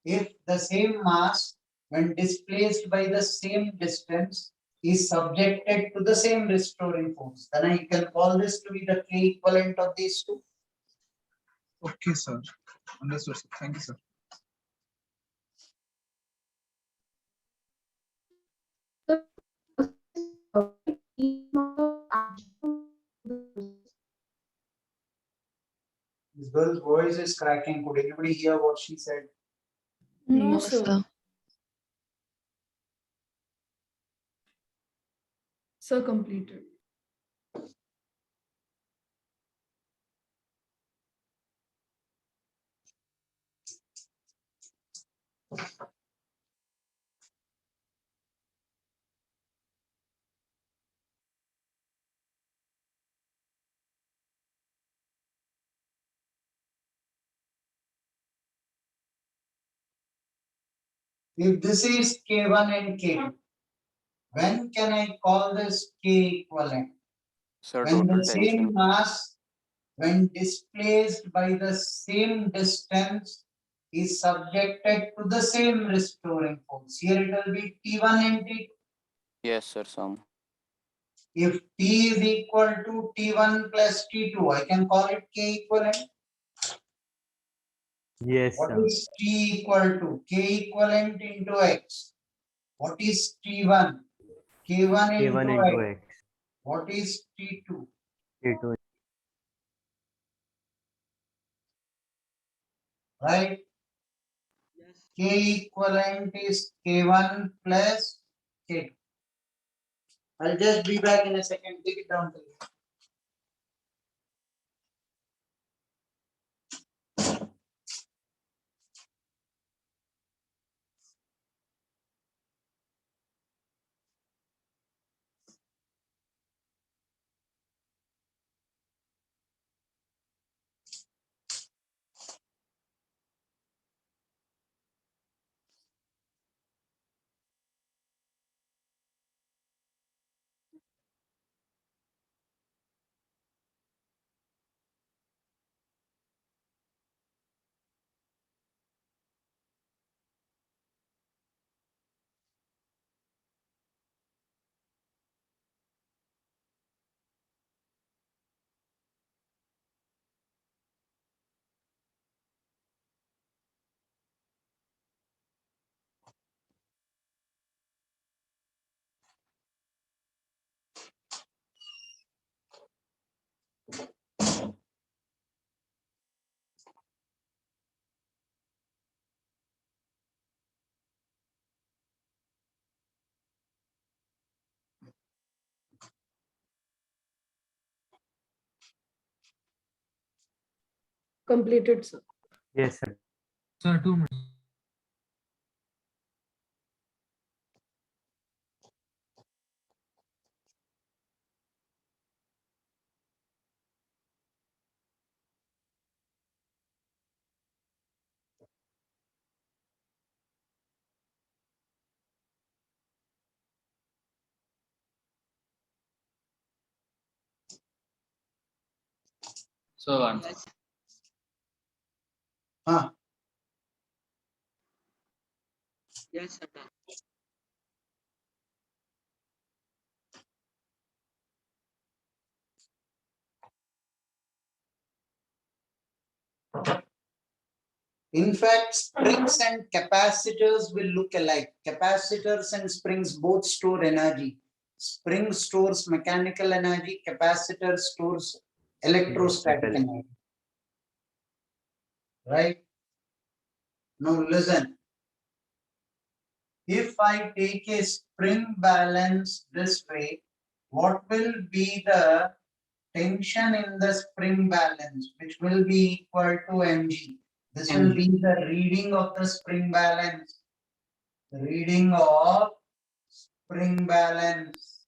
If the same mass, when displaced by the same distance, is subjected to the same restoring force, then I can call this to be the K equivalent of these two. Okay, sir. Understood, sir. Thank you, sir. This girl's voice is cracking. Could anybody hear what she said? No, sir. Sir, completed. If this is K1 and K2, when can I call this K equivalent? Sir, When total the tension. same mass, when displaced by the same distance, is subjected to the same restoring force. Here it will be T1 and T2. Yes, sir, some. If T is equal to T1 plus T2, I can call it K equivalent. Yes, What sir. is T equal to? K equivalent into X. What is T1? K1 K1 into into X. X. What is T2? K2. Right? K equivalent is K1 plus K2. I'll just be back in a second. Take it down. Completed, sir. Yes, sir. Sir, 2 minutes. So Yes, sir. In fact, springs and capacitors will look alike. Capacitors and springs both store energy. Spring stores mechanical energy, capacitor stores electrostatic energy. Right? Now listen. If I take a spring balance this way what will be the tension in the spring balance, which will be equal to mg. This will be the reading of the spring balance. Reading of spring balance.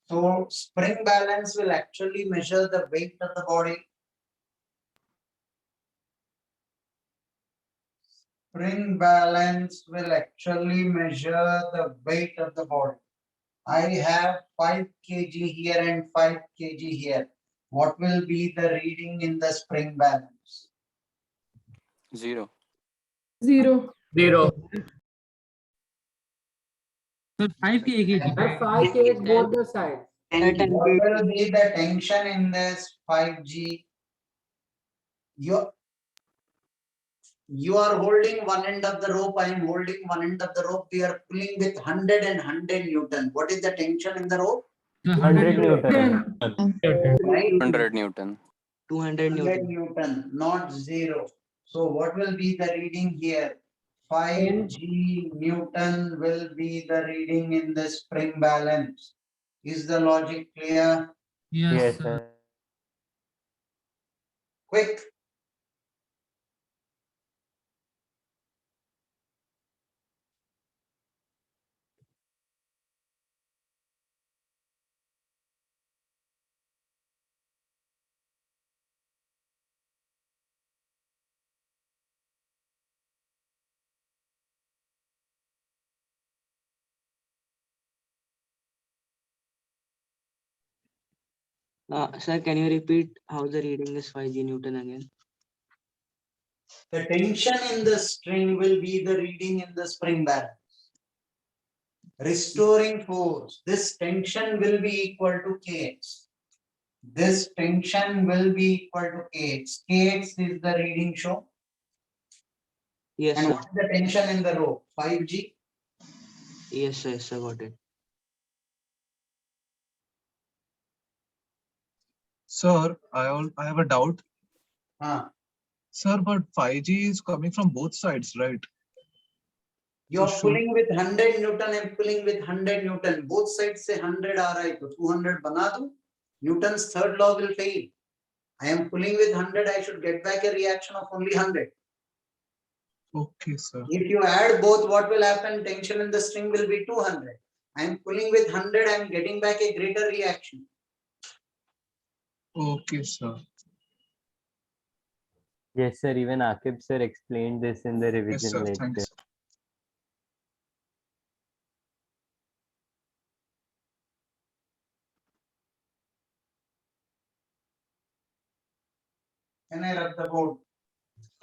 So spring balance will actually measure the weight of the body. Spring balance will actually measure the weight of the body. I have 5 kg here and 5 kg here. What will be the reading in the spring balance? 0. 0. 0. So 5 kg. 5 kg both the sides. And what will be the tension in this 5G? You are holding one end of the rope, I am holding one end of the rope. We are pulling with 100 and 100 Newton. What is the tension in the rope? 100 Newton. Right? 100 Newton. 200 100 Newton. Newton, not 0. So what will be the reading here? 5G Newton will be the reading in the spring balance. Is the logic clear? Yes, sir. Quick. Sir, can you repeat how the reading is 5G Newton again? The tension in the string will be the reading in the spring balance. Restoring force. This tension will be equal to Kx. This tension will be equal to Kx. Kx is the reading shown. Yes, And sir. what is the tension in the rope? 5G. Yes, sir. Yes, sir. Got it. Sir, I have a doubt. Sir, but 5G is coming from both sides, right? You are So should- pulling with 100 Newton and pulling with 100 Newton. Both sides say 100 आ रहा है तो 200 बना दूं. Newton's third law will fail. I am pulling with 100. I should get back a reaction of only 100. Okay, sir. If you add both, what will happen? Tension in the string will be 200. I am pulling with 100. I am getting back a greater reaction. Okay, sir. Yes, sir. Even Akib sir explained this in the Yes, revision sir. lecture. Thanks. Can I rub the board?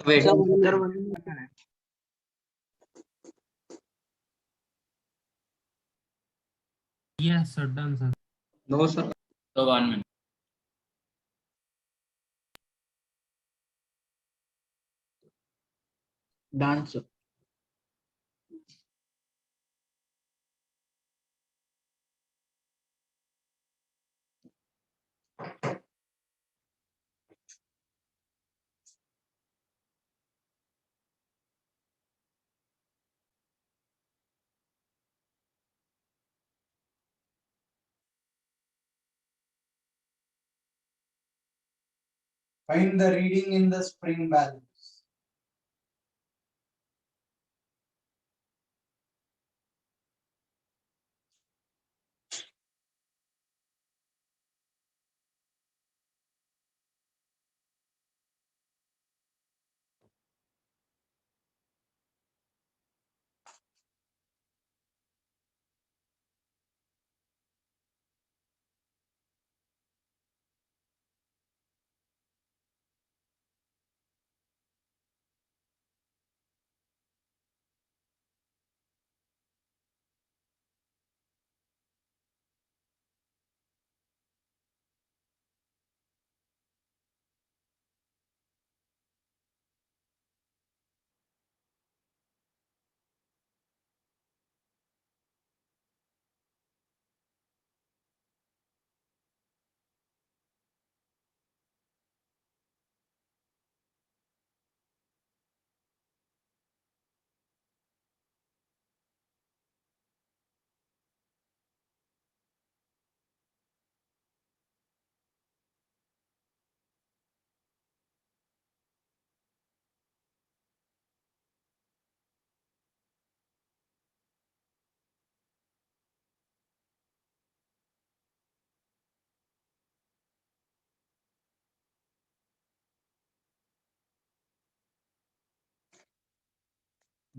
Wait. Sir, Yes, sir. Done, sir. No, sir. So 1 minute. Done, sir. Find the reading in the spring balance.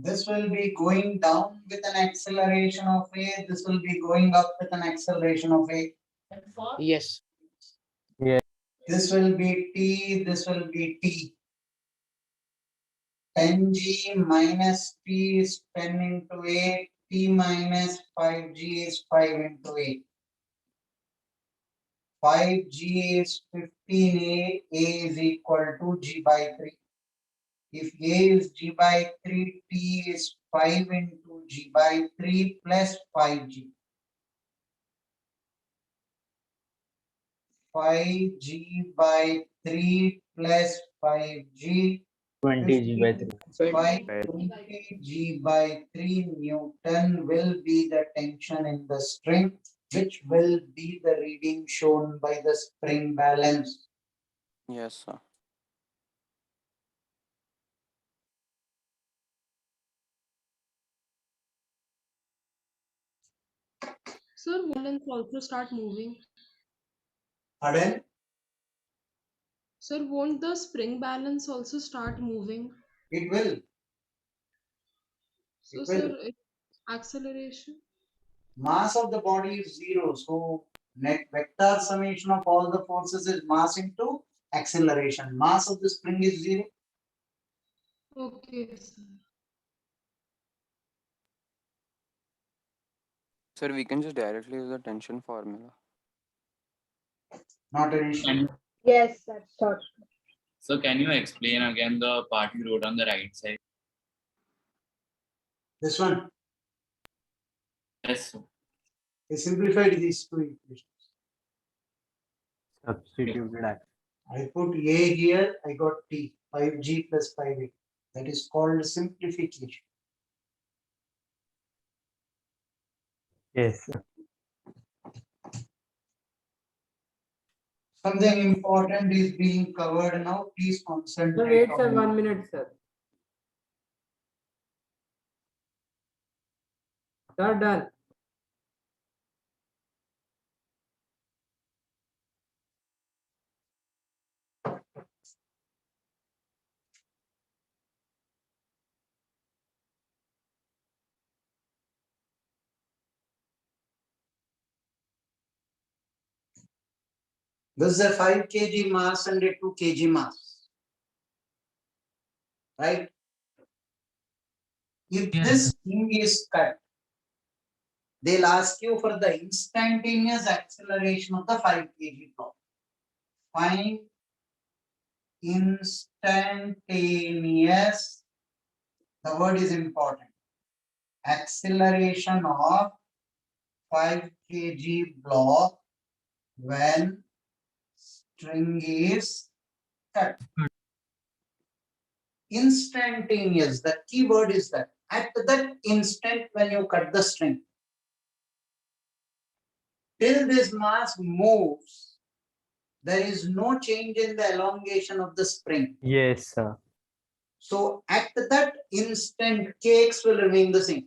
This will be going down with an acceleration of A. This will be going up with an acceleration of A. Yes. Yes. This will be T. This will be T. 10G minus T is 10 into A. T minus 5G is 5 into A. 5G is 15A. A is equal to G by 3. If A is G by 3, T is 5 into G by 3 plus 5G. 5G by 3 plus 5G. 20G by 3. 20G by 3 Newton will be the tension in the string, which will be the reading shown by the spring balance. Yes, sir. Sir, balance also start moving. Pardon? Sir, won't the spring balance also start moving? It will. So, It sir, will. acceleration? Mass of the body is 0. So net vector summation of all the forces is mass into acceleration. Mass of the spring is 0. Okay, sir. Sir, we can just directly use the tension formula. Not an issue. Yes, that's short. So can you explain again the part you wrote on the right side? This one. Yes, sir. I simplified these two equations. Substituted action. I put A here, I got T, 5G plus 5A. That is called simplification. Yes, sir. Something important is being covered now. Please Sir, concentrate wait, sir, on 1 it. minute, sir. Sir, done. This is a 5 kg mass and a 2 kg mass. Right? If this thing is cut, they'll ask you for the instantaneous acceleration of the 5 kg block. Find instantaneous, the word is important, acceleration of 5 kg block when string is cut. Instantaneous, the key word is that. At that instant when you cut the string, till this mass moves, there is no change in the elongation of the spring. Yes, sir. So at that instant, kx will remain the same.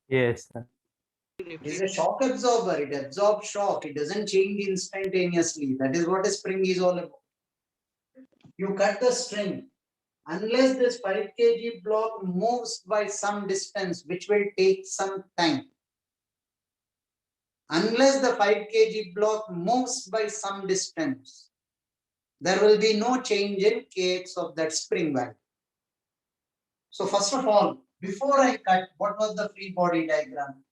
Yes, sir. It is a shock absorber. It absorbs shock. It doesn't change instantaneously. That is what a spring is all about. You cut the string. Unless this 5 kg block moves by some distance, which will take some time. Unless the 5 kg block moves by some distance, there will be no change in kx of that spring value. So first of all, before I cut, what was the free body diagram?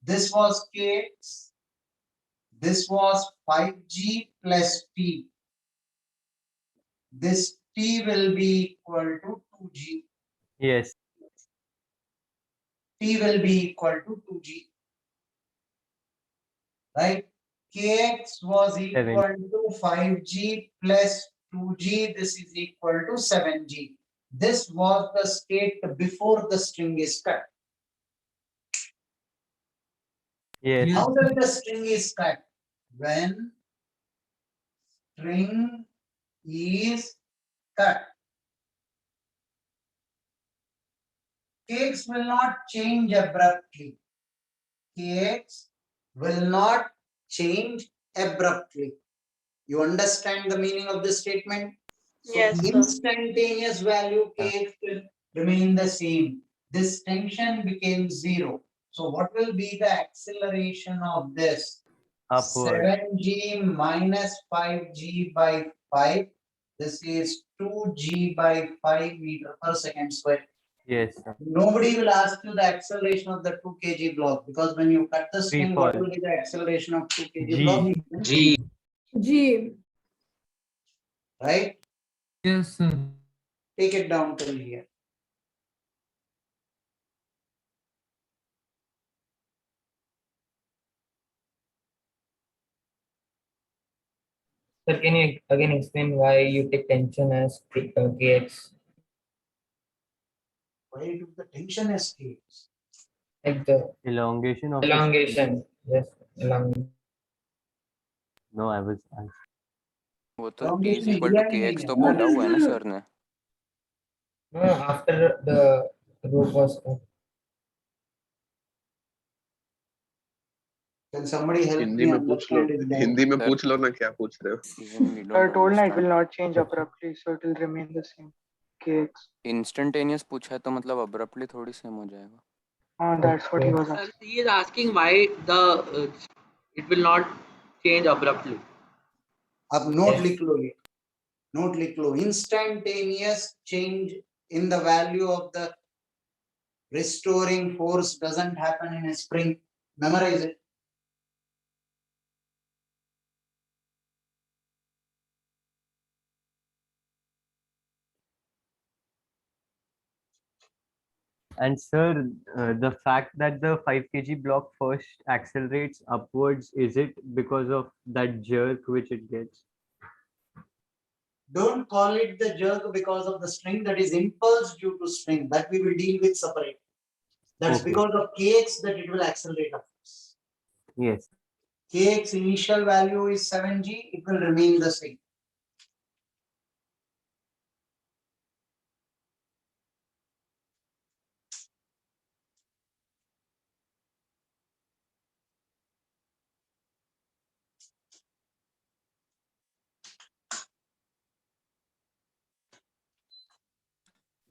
This was kx. This was 5g plus t. This t will be equal to 2g. Yes. T will be equal to 2g. Right? Kx was equal to 5g plus 2g. This is equal to 7g. This was the state before the string is cut. Yes. Now that the string is cut, when string is cut, kx will not change abruptly. Kx will not change abruptly. You understand the meaning of this statement? So Yes, sir. instantaneous value kx will remain the same. This tension became zero. So what will be the acceleration of this? Upward. 7g minus 5g by 5. This is 2g by 5 meter per second square. Yes, sir. Nobody will ask you the acceleration of the 2 kg block, because when you cut the string, what fall. will be the acceleration of 2 kg G. block? G. G. Right? Yes, sir. Take it down till here. Sir, can you again explain why you take tension as kx? Why do the tension as kx? Like the Elongation of the elongation. Yes, elongation. No, I was. वो तो t is equal to kx तो बोला हुआ है ना sir ने. No, after the rope was cut. Can somebody help Hindi me में पूछ लो, understand it more? हिंदी में पूछ लो ना क्या पूछ रहे हो. Even we I don't told na it will understand. not change abruptly, so it will remain the same. Kx. Instantaneous पूछा है तो मतलब abruptly थोड़ी same हो जाएगा. That's what he was Sir, asking. he is asking why it will not change abruptly. अब note लिख लो ये. Note लिख लो. Instantaneous change in the value of the restoring force doesn't happen in a spring. Memorize it. And sir, the fact that the 5 kg block first accelerates upwards, is it because of that jerk which it gets? Don't call it the jerk because of the string. That is impulse due to string. That we will deal with separate. That's Okay. because of kx that it will accelerate upwards. Yes. Kx initial value is 7g. It will remain the same.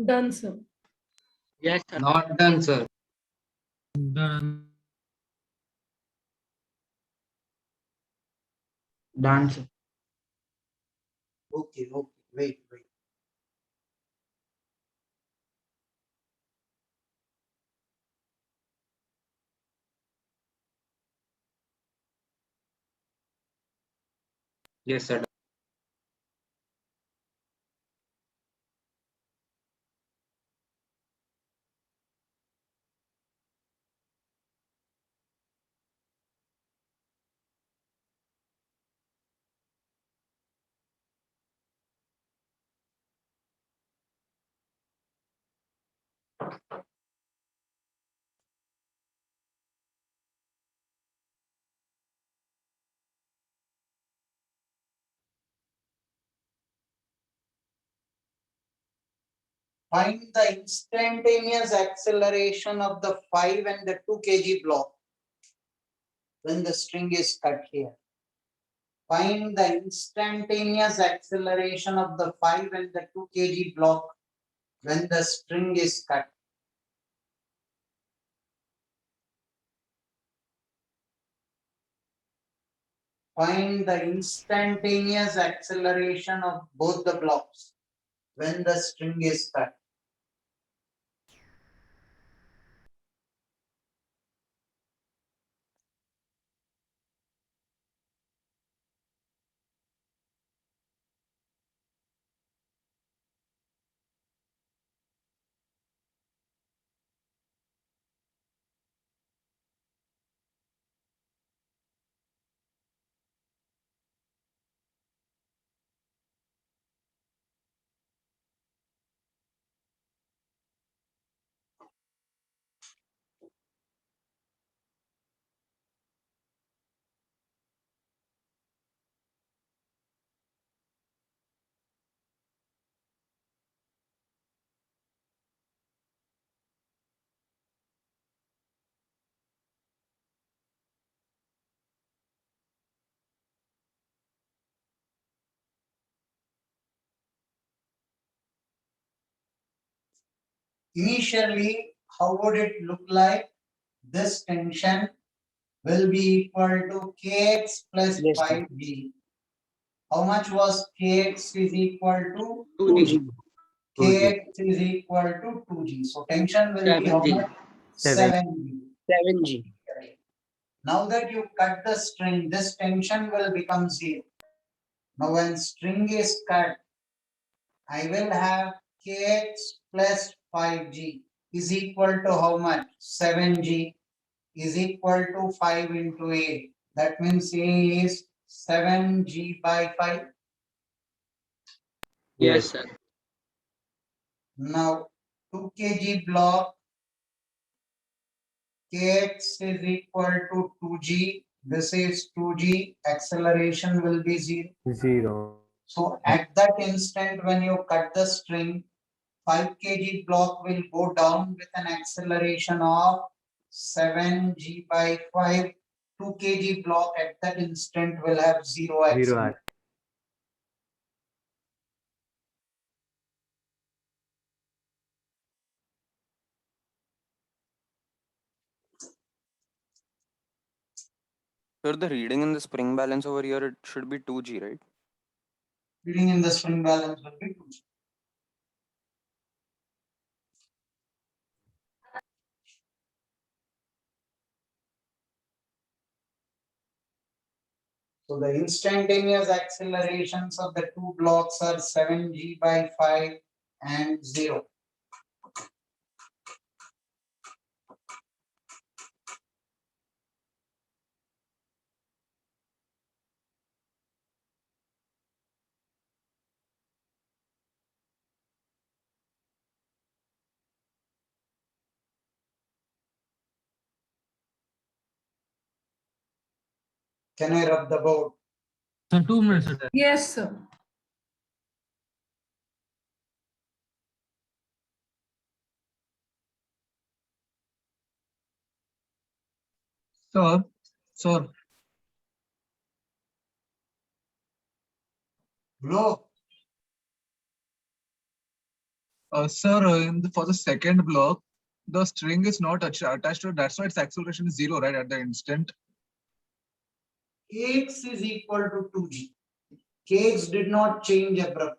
Done, sir. Yes, sir. Not done, sir. Done. Done, sir. Okay, wait. Yes, sir. Find the instantaneous acceleration of the 5 and the 2 kg block when the string is cut here. Find the instantaneous acceleration of the 5 and the 2 kg block when the string is cut. Find the instantaneous acceleration of both the blocks when the string is cut. initially, how would it look like? This tension will be equal to kx plus 5g. How much was kx is equal to 2G. kx is equal to 2g. So tension will be how 7G. much? 7g. 7G. Now that you cut the string, this tension will become 0. Now when string is cut, I will have kx plus 5g is equal to how much? 7g is equal to 5 into a. That means a is 7g by 5. Yes, sir. Now 2 kg block, kx is equal to 2g. This is 2g. Acceleration will be 0. 0. So at that instant when you cut the string, 5 kg block will go down with an acceleration of 7g by 5. 2 kg block at that instant will have 0 acceleration. Sir, the reading in the spring balance over here, it should be 2G, right? Reading in the spring balance will be 2g. So the instantaneous accelerations of the two blocks are 7g by 5 and 0. Can I rub the board? So 2 minutes. Yes, sir. Sir, Blow. Sir, for the second block, the string is not attached to it. That's why its acceleration is 0, right, at the instant. Kx is equal to 2g. Kx did not change abruptly.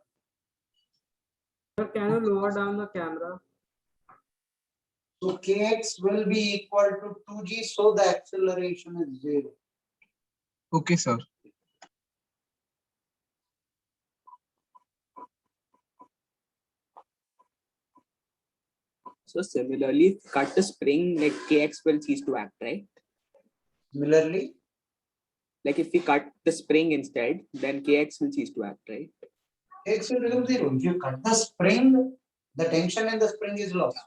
Sir, can you lower down the camera? So kx will be equal to 2g, so the acceleration is 0. Okay, sir. So similarly, cut the spring, like kx will cease to act, right? Similarly, like if we cut the spring instead, then kx will cease to act, right? kx will become 0. If you cut the spring, the tension in the spring is lost.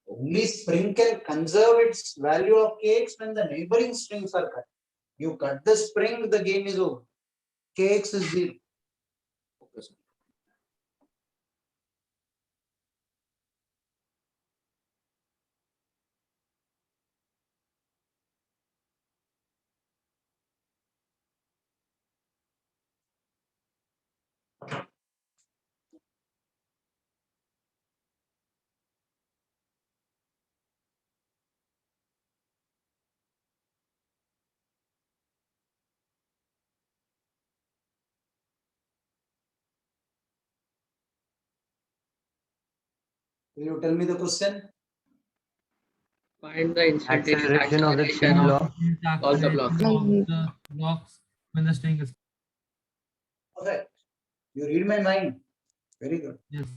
Only spring can conserve its value of kx when the neighboring strings are cut. You cut the spring, the game is over. Kx is 0. Okay, sir. Will you tell me the question? Find the instantaneous Acceleration of the acceleration three of blocks. all the blocks. The blocks when the string is. Okay. You read my mind. Very good. Yes.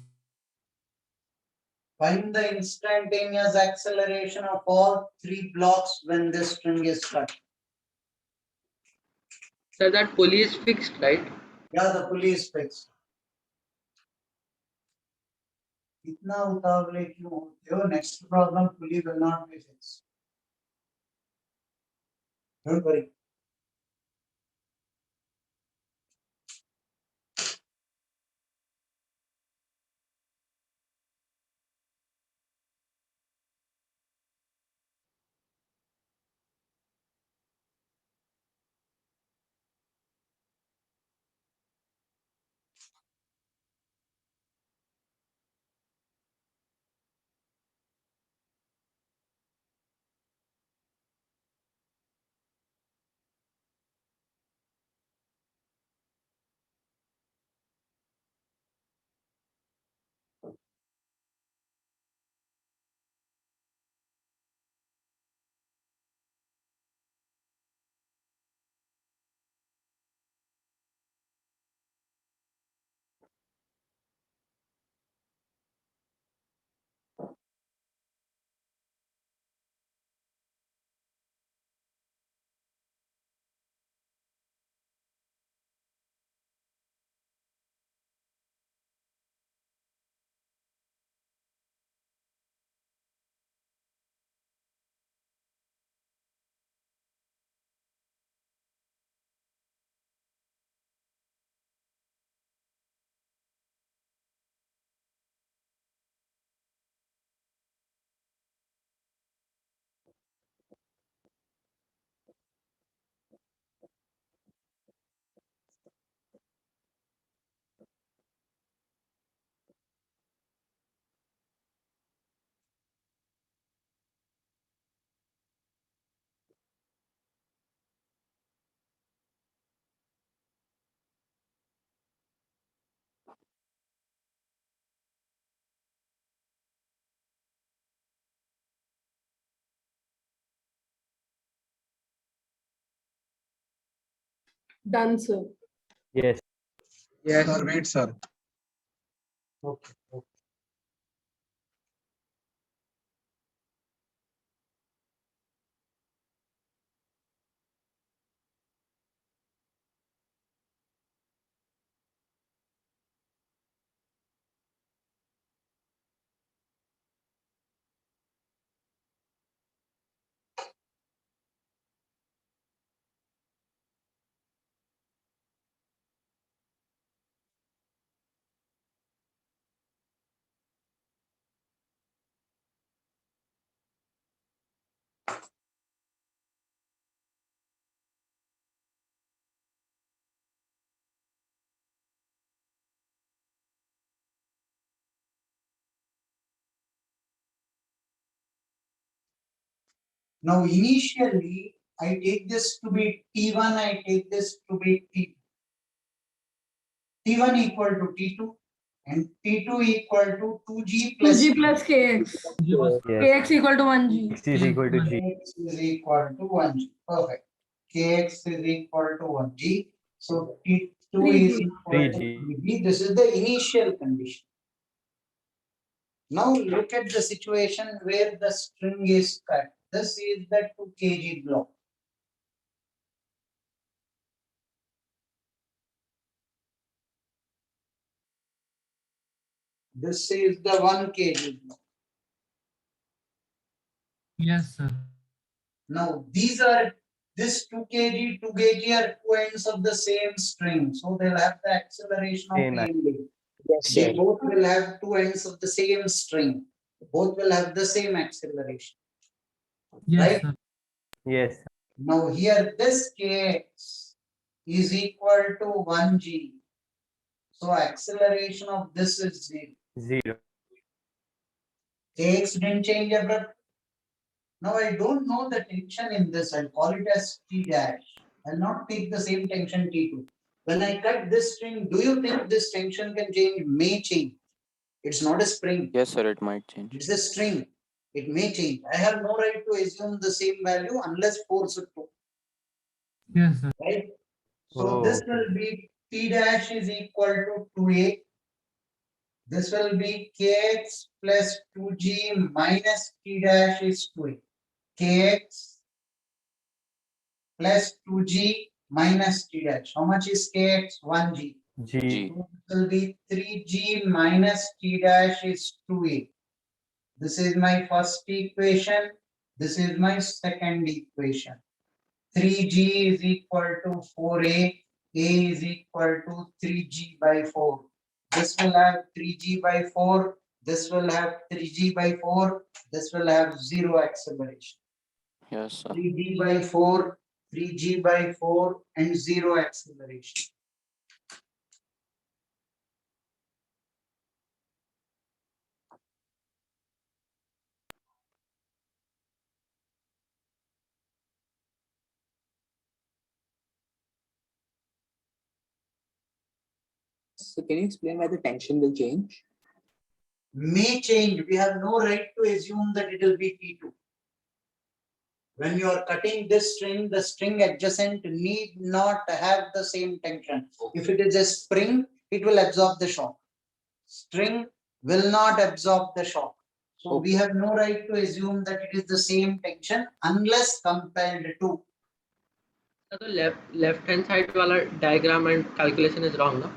Find the instantaneous acceleration of all 3 blocks when this string is cut. So that pulley is fixed, right? Yeah, the pulley is fixed. इतना उतावले क्यों होते हो? Next problem pulley will not be fixed. Don't worry. Done, sir. Yes. Yes. Sir, wait, sir. Okay. Okay. Now, initially, I take this to be T1, I take this to be T2. T1 equal to T2 and T2 equal to 2G plus 2G plus KX. Yes. KX equal to 1G. X is equal to G. Kx is equal to 1G. Perfect. Kx is equal to 1G. So T2 is 3G. equal to 3G. 3G. This is the initial condition. Now look at the situation where the string is cut. This is the 2 kg block. This is the 1 kg block. Yes, sir. Now this 2 kg, 2 kg are two ends of the same string. So they'll have the acceleration of Same. A and B. Yes, They sir. both will have two ends of the same string. Both will have the same acceleration. Right? Sir. Yes. Now here this kx is equal to 1g. So acceleration of this is 0. 0. Kx didn't change abruptly. Now I don't know the tension in this. I'll call it as T dash. I'll not take the same tension T2. When I cut this string, do you think this tension can change? May change. It's not a spring. Yes, sir, it might change. It's a string. It may change. I have no right to assume the same value unless forced to. Yes, sir. Right? So Oh, this okay. will be T dash is equal to 2a. This will be kx plus 2g minus T dash is 2a. Kx plus 2g minus T dash. How much is kx? 1g. G. G. So it will be 3g minus T dash is 2a. This is my first equation. This is my second equation. 3g is equal to 4a. A is equal to 3g by 4. This will have 3g by 4. This will have 3g by 4. This will have 0 acceleration. Yes, sir. 3g by 4, 3g by 4, and 0 acceleration. So can you explain why the tension will change? May change. We have no right to assume that it will be T2. When you are cutting this string, the string adjacent need not have the same tension. If it is a spring, it will absorb the shock. String will not absorb the shock. So we have no right to assume that it is the same tension unless compelled to. So the left hand side wala diagram and calculation is wrong, no?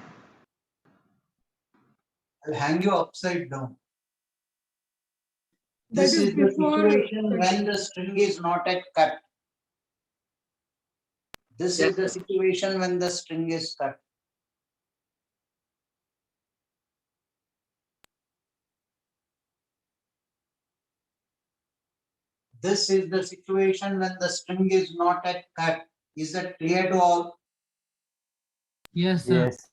I'll hang you upside down. That This is is the before. situation when the string is not at cut. This Yes, is the sir. situation when the string is cut. This is the situation when the string is not at cut. Is that clear to all? Yes, sir. Yes.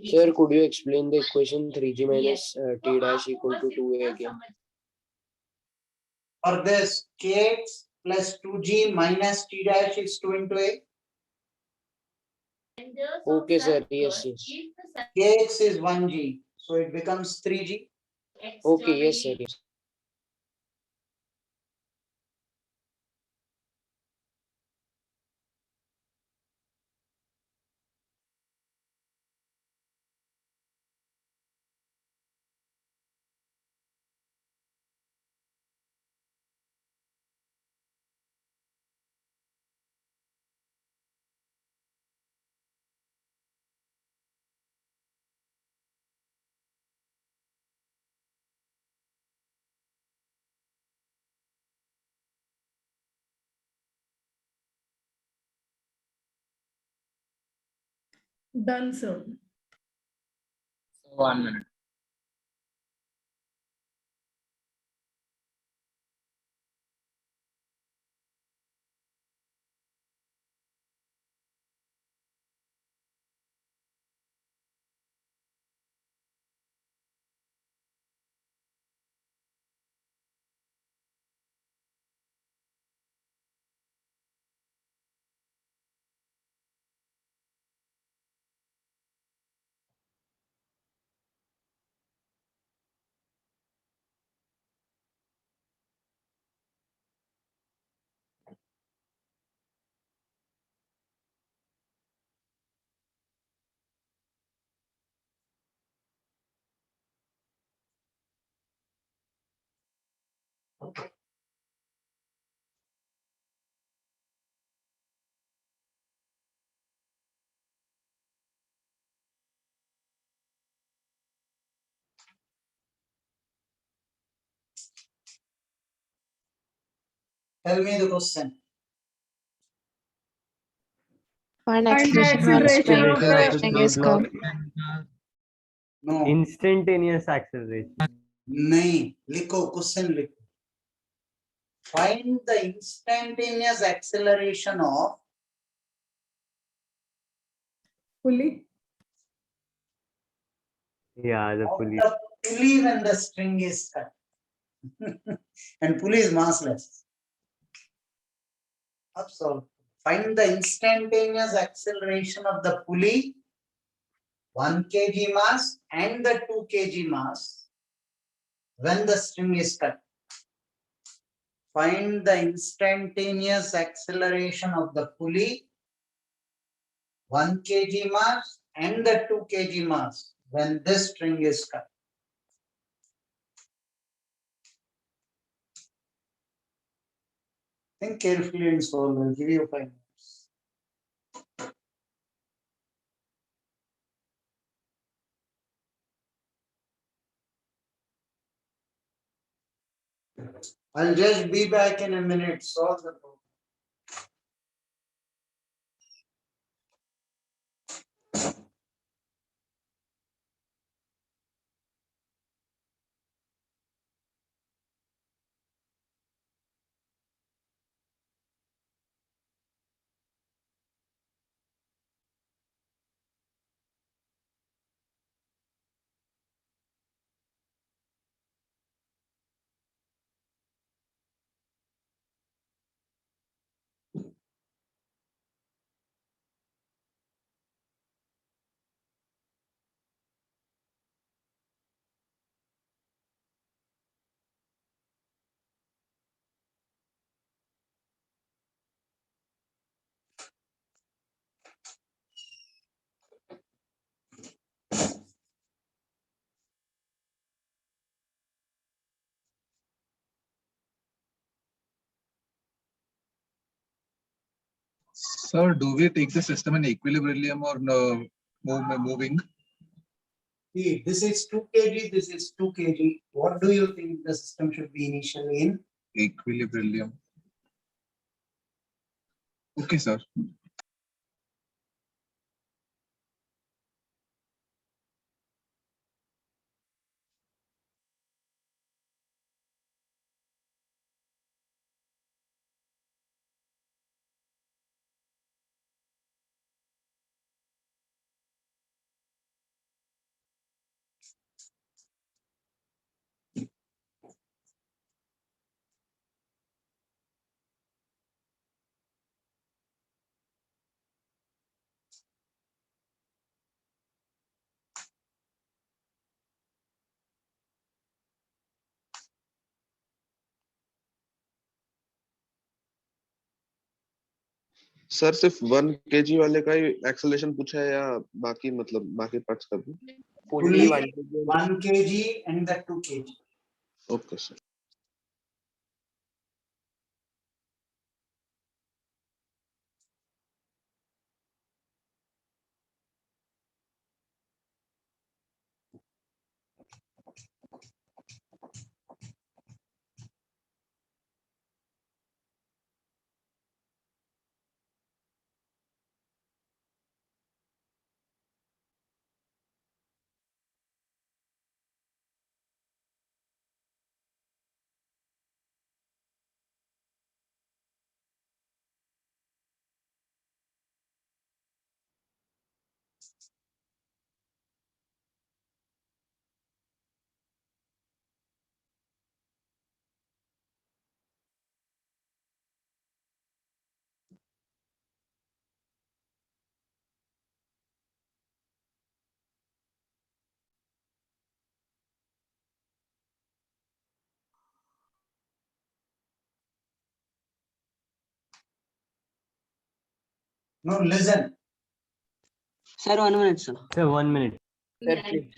Sir, could you explain the equation 3g minus t dash equal to 2a again? or this kx plus 2g minus t dash is 2 into a? Okay, sir. Yes, yes. Kx is 1g, so it becomes 3g. Okay, yes, sir. Yes. Done, sir. 1 minute. Tell me the question. Find Find the acceleration when acceleration spring of the string is curved. No. Instantaneous acceleration. नहीं, लिखो question लिखो. Find the instantaneous acceleration of pulley. Yeah, the pulley. the pulley when the string is cut. And pulley is massless. Absolutely. Find the instantaneous acceleration of the pulley, 1 kg mass and the 2 kg mass when the string is cut. Find the instantaneous acceleration of the pulley, 1 kg mass and the 2 kg mass when this string is cut. Think carefully and solve. I'll give you 5 minutes. I'll just be back in a minute. Solve the problem. Sir, do we take the system in equilibrium or no, moving? See, this is 2 kg, this is 2 kg. What do you think the system should be initially in? Equilibrium. Okay, sir. Sir सिर्फ 1 kg वाले का ही acceleration पूछा है या बाकी मतलब बाकी parts का भी? Fully 1 kg and the 2 kg. Okay sir. No, listen. Sir, 1 minute, sir. Sir, 1 minute. Sir, please.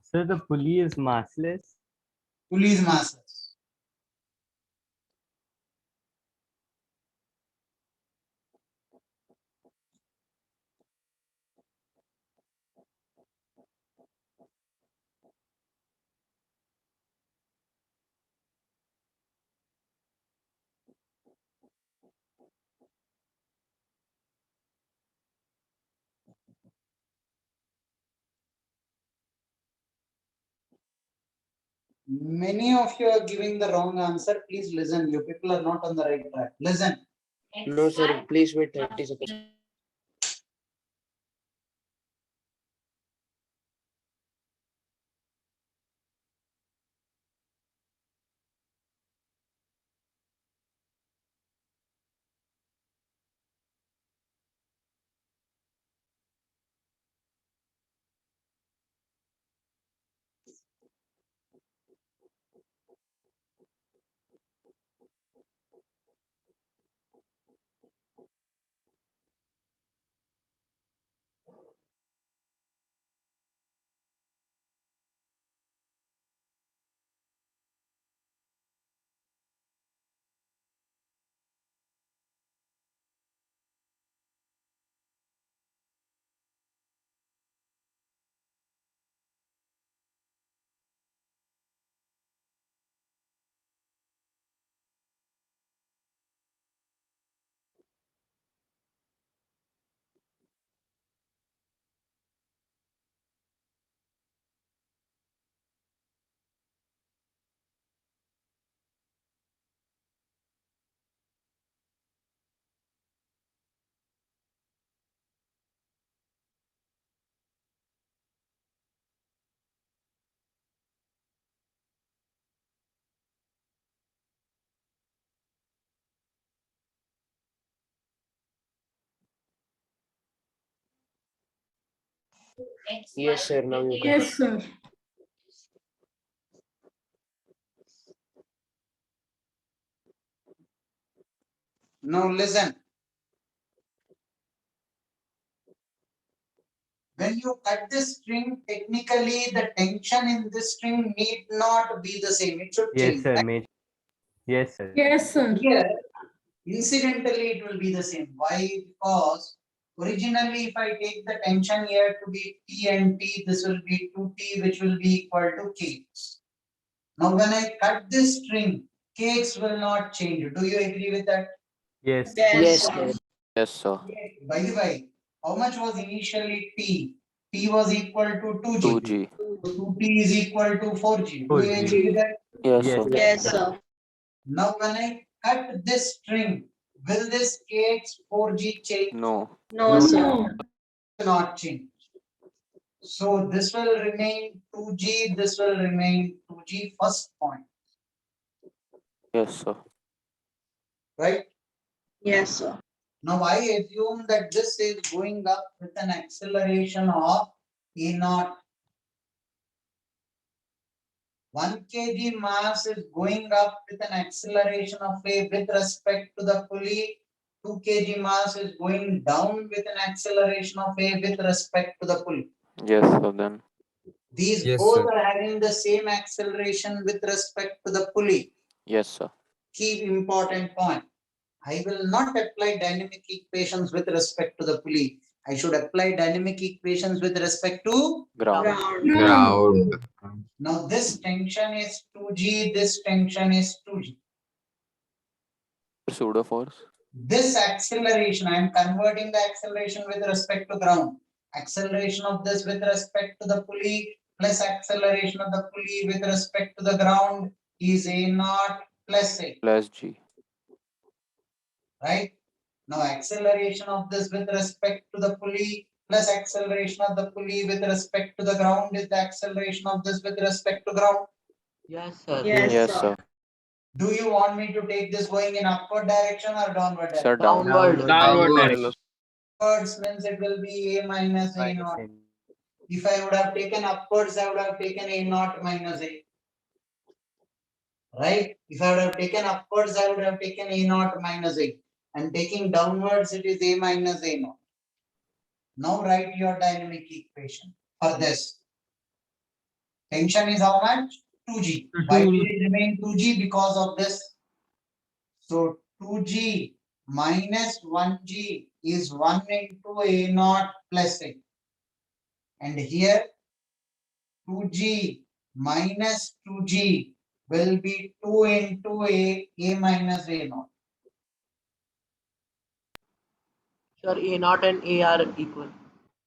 Sir, the pulley is massless. Pulley is massless. Many of you are giving the wrong answer. Please listen. You people are not on the right track. Listen. No, sir, please wait 30 seconds. Yes, sir. Now you can. Yes, sir. Now listen. When you cut this string, technically the tension in this string need not be the same. It should Yes, change. sir. Right? Yes, sir. Yes, sir. Here, incidentally, it will be the same. Why? Because originally, if I take the tension here to be P and T, this will be 2T, which will be equal to K. Now, when I cut this string, Kx will not change. Do you agree with that? Yes. Yes, sir. Yes, sir. By the way, how much was initially T? T was equal to 2G. 2G. So 2T is equal to 4G. Do you 4G. agree with that? Yes, Yes. sir. Yes, sir. Now, when I cut this string, will this Kx 4G change? No. No, sir. No. Not change. So this will remain 2G, this will remain 2G first point, Yes, sir. right? Yes, sir. Now I assume that this is going up with an acceleration of E naught. 1 kg mass is going up with an acceleration of A with respect to the pulley. 2 kg mass is going down with an acceleration of A with respect to the pulley. Yes, so then. These Yes, both sir. are having the same acceleration with respect to the pulley. Yes, sir. Key important point. I will not apply dynamic equations with respect to the pulley. I should apply dynamic equations with respect to Ground. Ground. Now this tension is 2G, this tension is 2G. Pseudo force. This acceleration, I am converting the acceleration with respect to ground. Acceleration of this with respect to the pulley plus acceleration of the pulley with respect to the ground is A naught plus A. Plus G. Right? Now acceleration of this with respect to the pulley plus acceleration of the pulley with respect to the ground is the acceleration of this with respect to ground. Yes, sir. Yes, sir. Do you want me to take this going in upward direction or downward direction? Sir, down. Downward direction. Upwards means it will be A minus A naught. If I would have taken upwards, I would have taken A naught minus A. Right? If I would have taken upwards, I would have taken A naught minus A. And taking downwards, it is A minus A naught. Now write your dynamic equation for this. Tension is how much? 2G. Why did it remain 2G? Because of this. So 2G minus 1G is 1 into A naught plus A. And here 2G minus 2G will be 2 into A minus A naught. Sure, A naught and A are equal.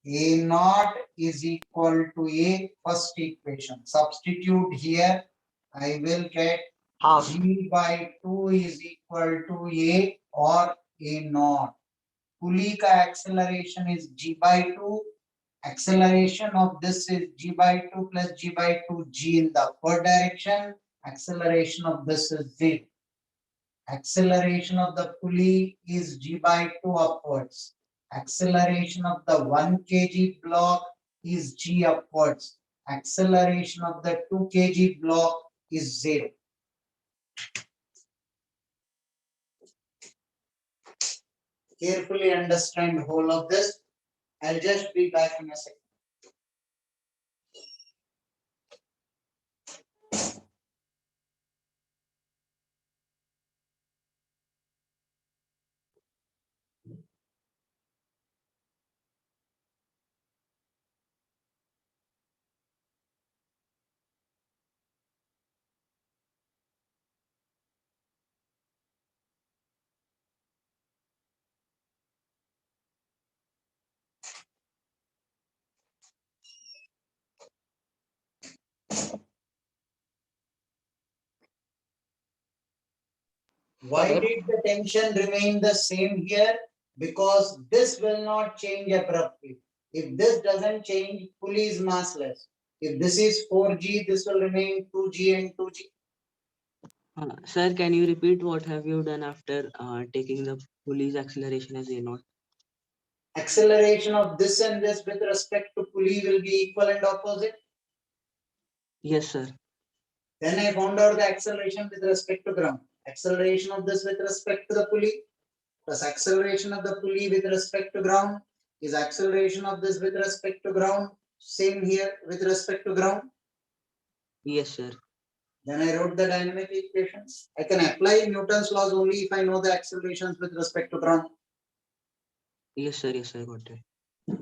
A naught is equal to A, first equation. Substitute here, I will get half. G by 2 is equal to A or A naught. Pulley ka acceleration is G by 2. Acceleration of this is G by 2 plus G by 2, G in the upward direction. Acceleration of this is 0. Acceleration of the pulley is G by 2 upwards. Acceleration of the 1 kg block is G upwards. Acceleration of the 2 kg block is 0. Carefully understand whole of this. I'll just be back in a second. Why did the tension remain the same here? Because this will not change abruptly. If this doesn't change, pulley is massless. If this is 4G, this will remain 2G and 2G. Sir, can you repeat what have you done after taking the pulley's acceleration as A naught? Acceleration of this and this with respect to pulley will be equal and opposite. Yes, sir. Then I found out the acceleration with respect to ground. Acceleration of this with respect to the pulley plus acceleration of the pulley with respect to ground is acceleration of this with respect to ground. Same here with respect to ground. Yes, sir. Then I wrote the dynamic equations. I can apply Newton's laws only if I know the accelerations with respect to ground. Yes, sir. Yes, sir. Got it.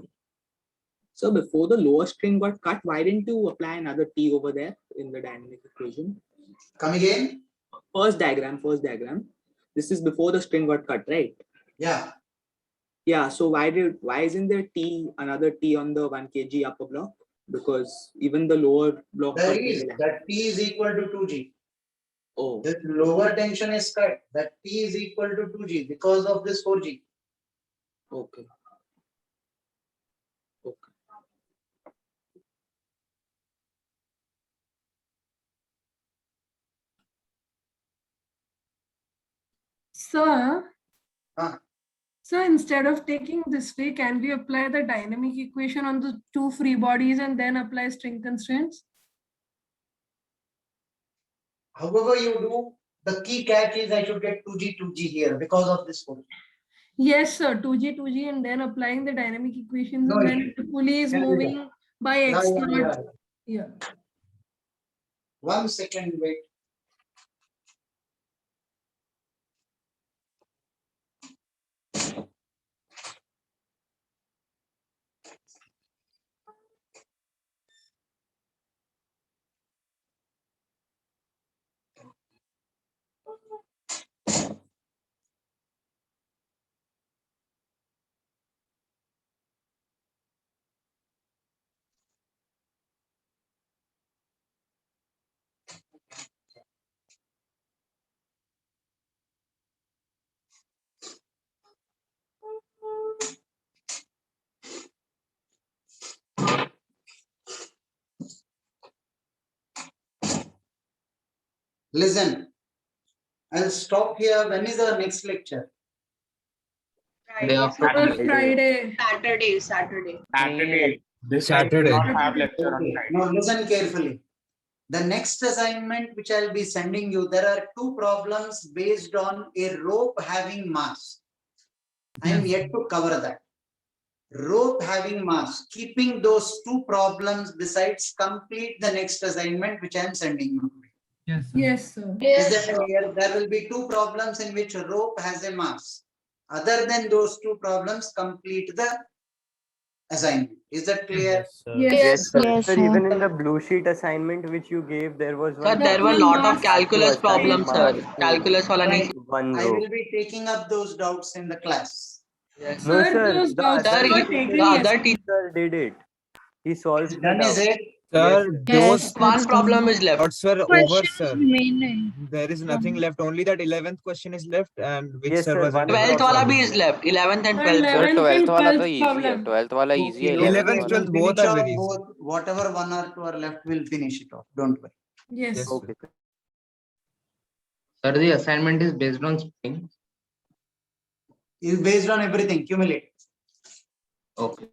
So before the lower string got cut, why didn't you apply another T over there in the dynamic equation? Come again? First diagram. This is before the string got cut, right? Yeah. Yeah. So why isn't there another T on the 1 kg upper block? Because even the lower block. There is that T is equal to 2G. Oh. This lower tension is cut. That T is equal to 2G because of this 4G. Okay. Sir, so instead of taking this way, can we apply the dynamic equation on the two free bodies and then apply string constraints? However you do, the key catch is I should get 2G, 2G here because of this force. Yes, sir. 2G, 2G, and then applying the dynamic equations, No, and then the pulley is can be moving done. by Yeah, x yeah, naught. yeah. Yeah. 1 second, wait. Listen, I'll stop here. When is our next lecture? Day after Friday. Saturday, Saturday. Saturday. This time we do not have lecture on Okay. Friday. Now listen carefully. The next assignment which I'll be sending you, there are 2 problems based on a rope having mass. I am yet to cover that. Rope having mass. Keeping those 2 problems besides, complete the next assignment which I am sending you. Yes, sir. Is that clear? There will be 2 problems in which rope has a mass. Other than those 2 problems, complete the assignment. Is that clear? Yes, sir. Sir, even in the blue sheet assignment which you gave, there was Sir, one. there were a question lot of that had to calculus assign problems, sir. mass to Calculus wala nahi. one I row. will be taking up those doubts in the class. Yes. No, Sir, sir. those The doubts other were teacher, taken The other yesterday. teacher did it. He solved the Done is doubt. it? Yes, Sir, sir. those one problem is left. doubts were over, Questions sir. remaining. There is nothing left. Only that 11th question is left, and which Yes, sir sir. was One unable 12th to wala solve bhi it. is left. 11th and Sir, 12th. Sir, 11th 12th and वाला 12th तो easy है. problem. 12th वाला easy है. Okay, 11th, okay, 12th, we'll both finish are off very easy. both. Whatever 1 or 2 are left, we'll finish it off. Don't worry. Yes. Yes, Okay. sir. Sir, the assignment is based on spring. Is based on everything, cumulative. Okay.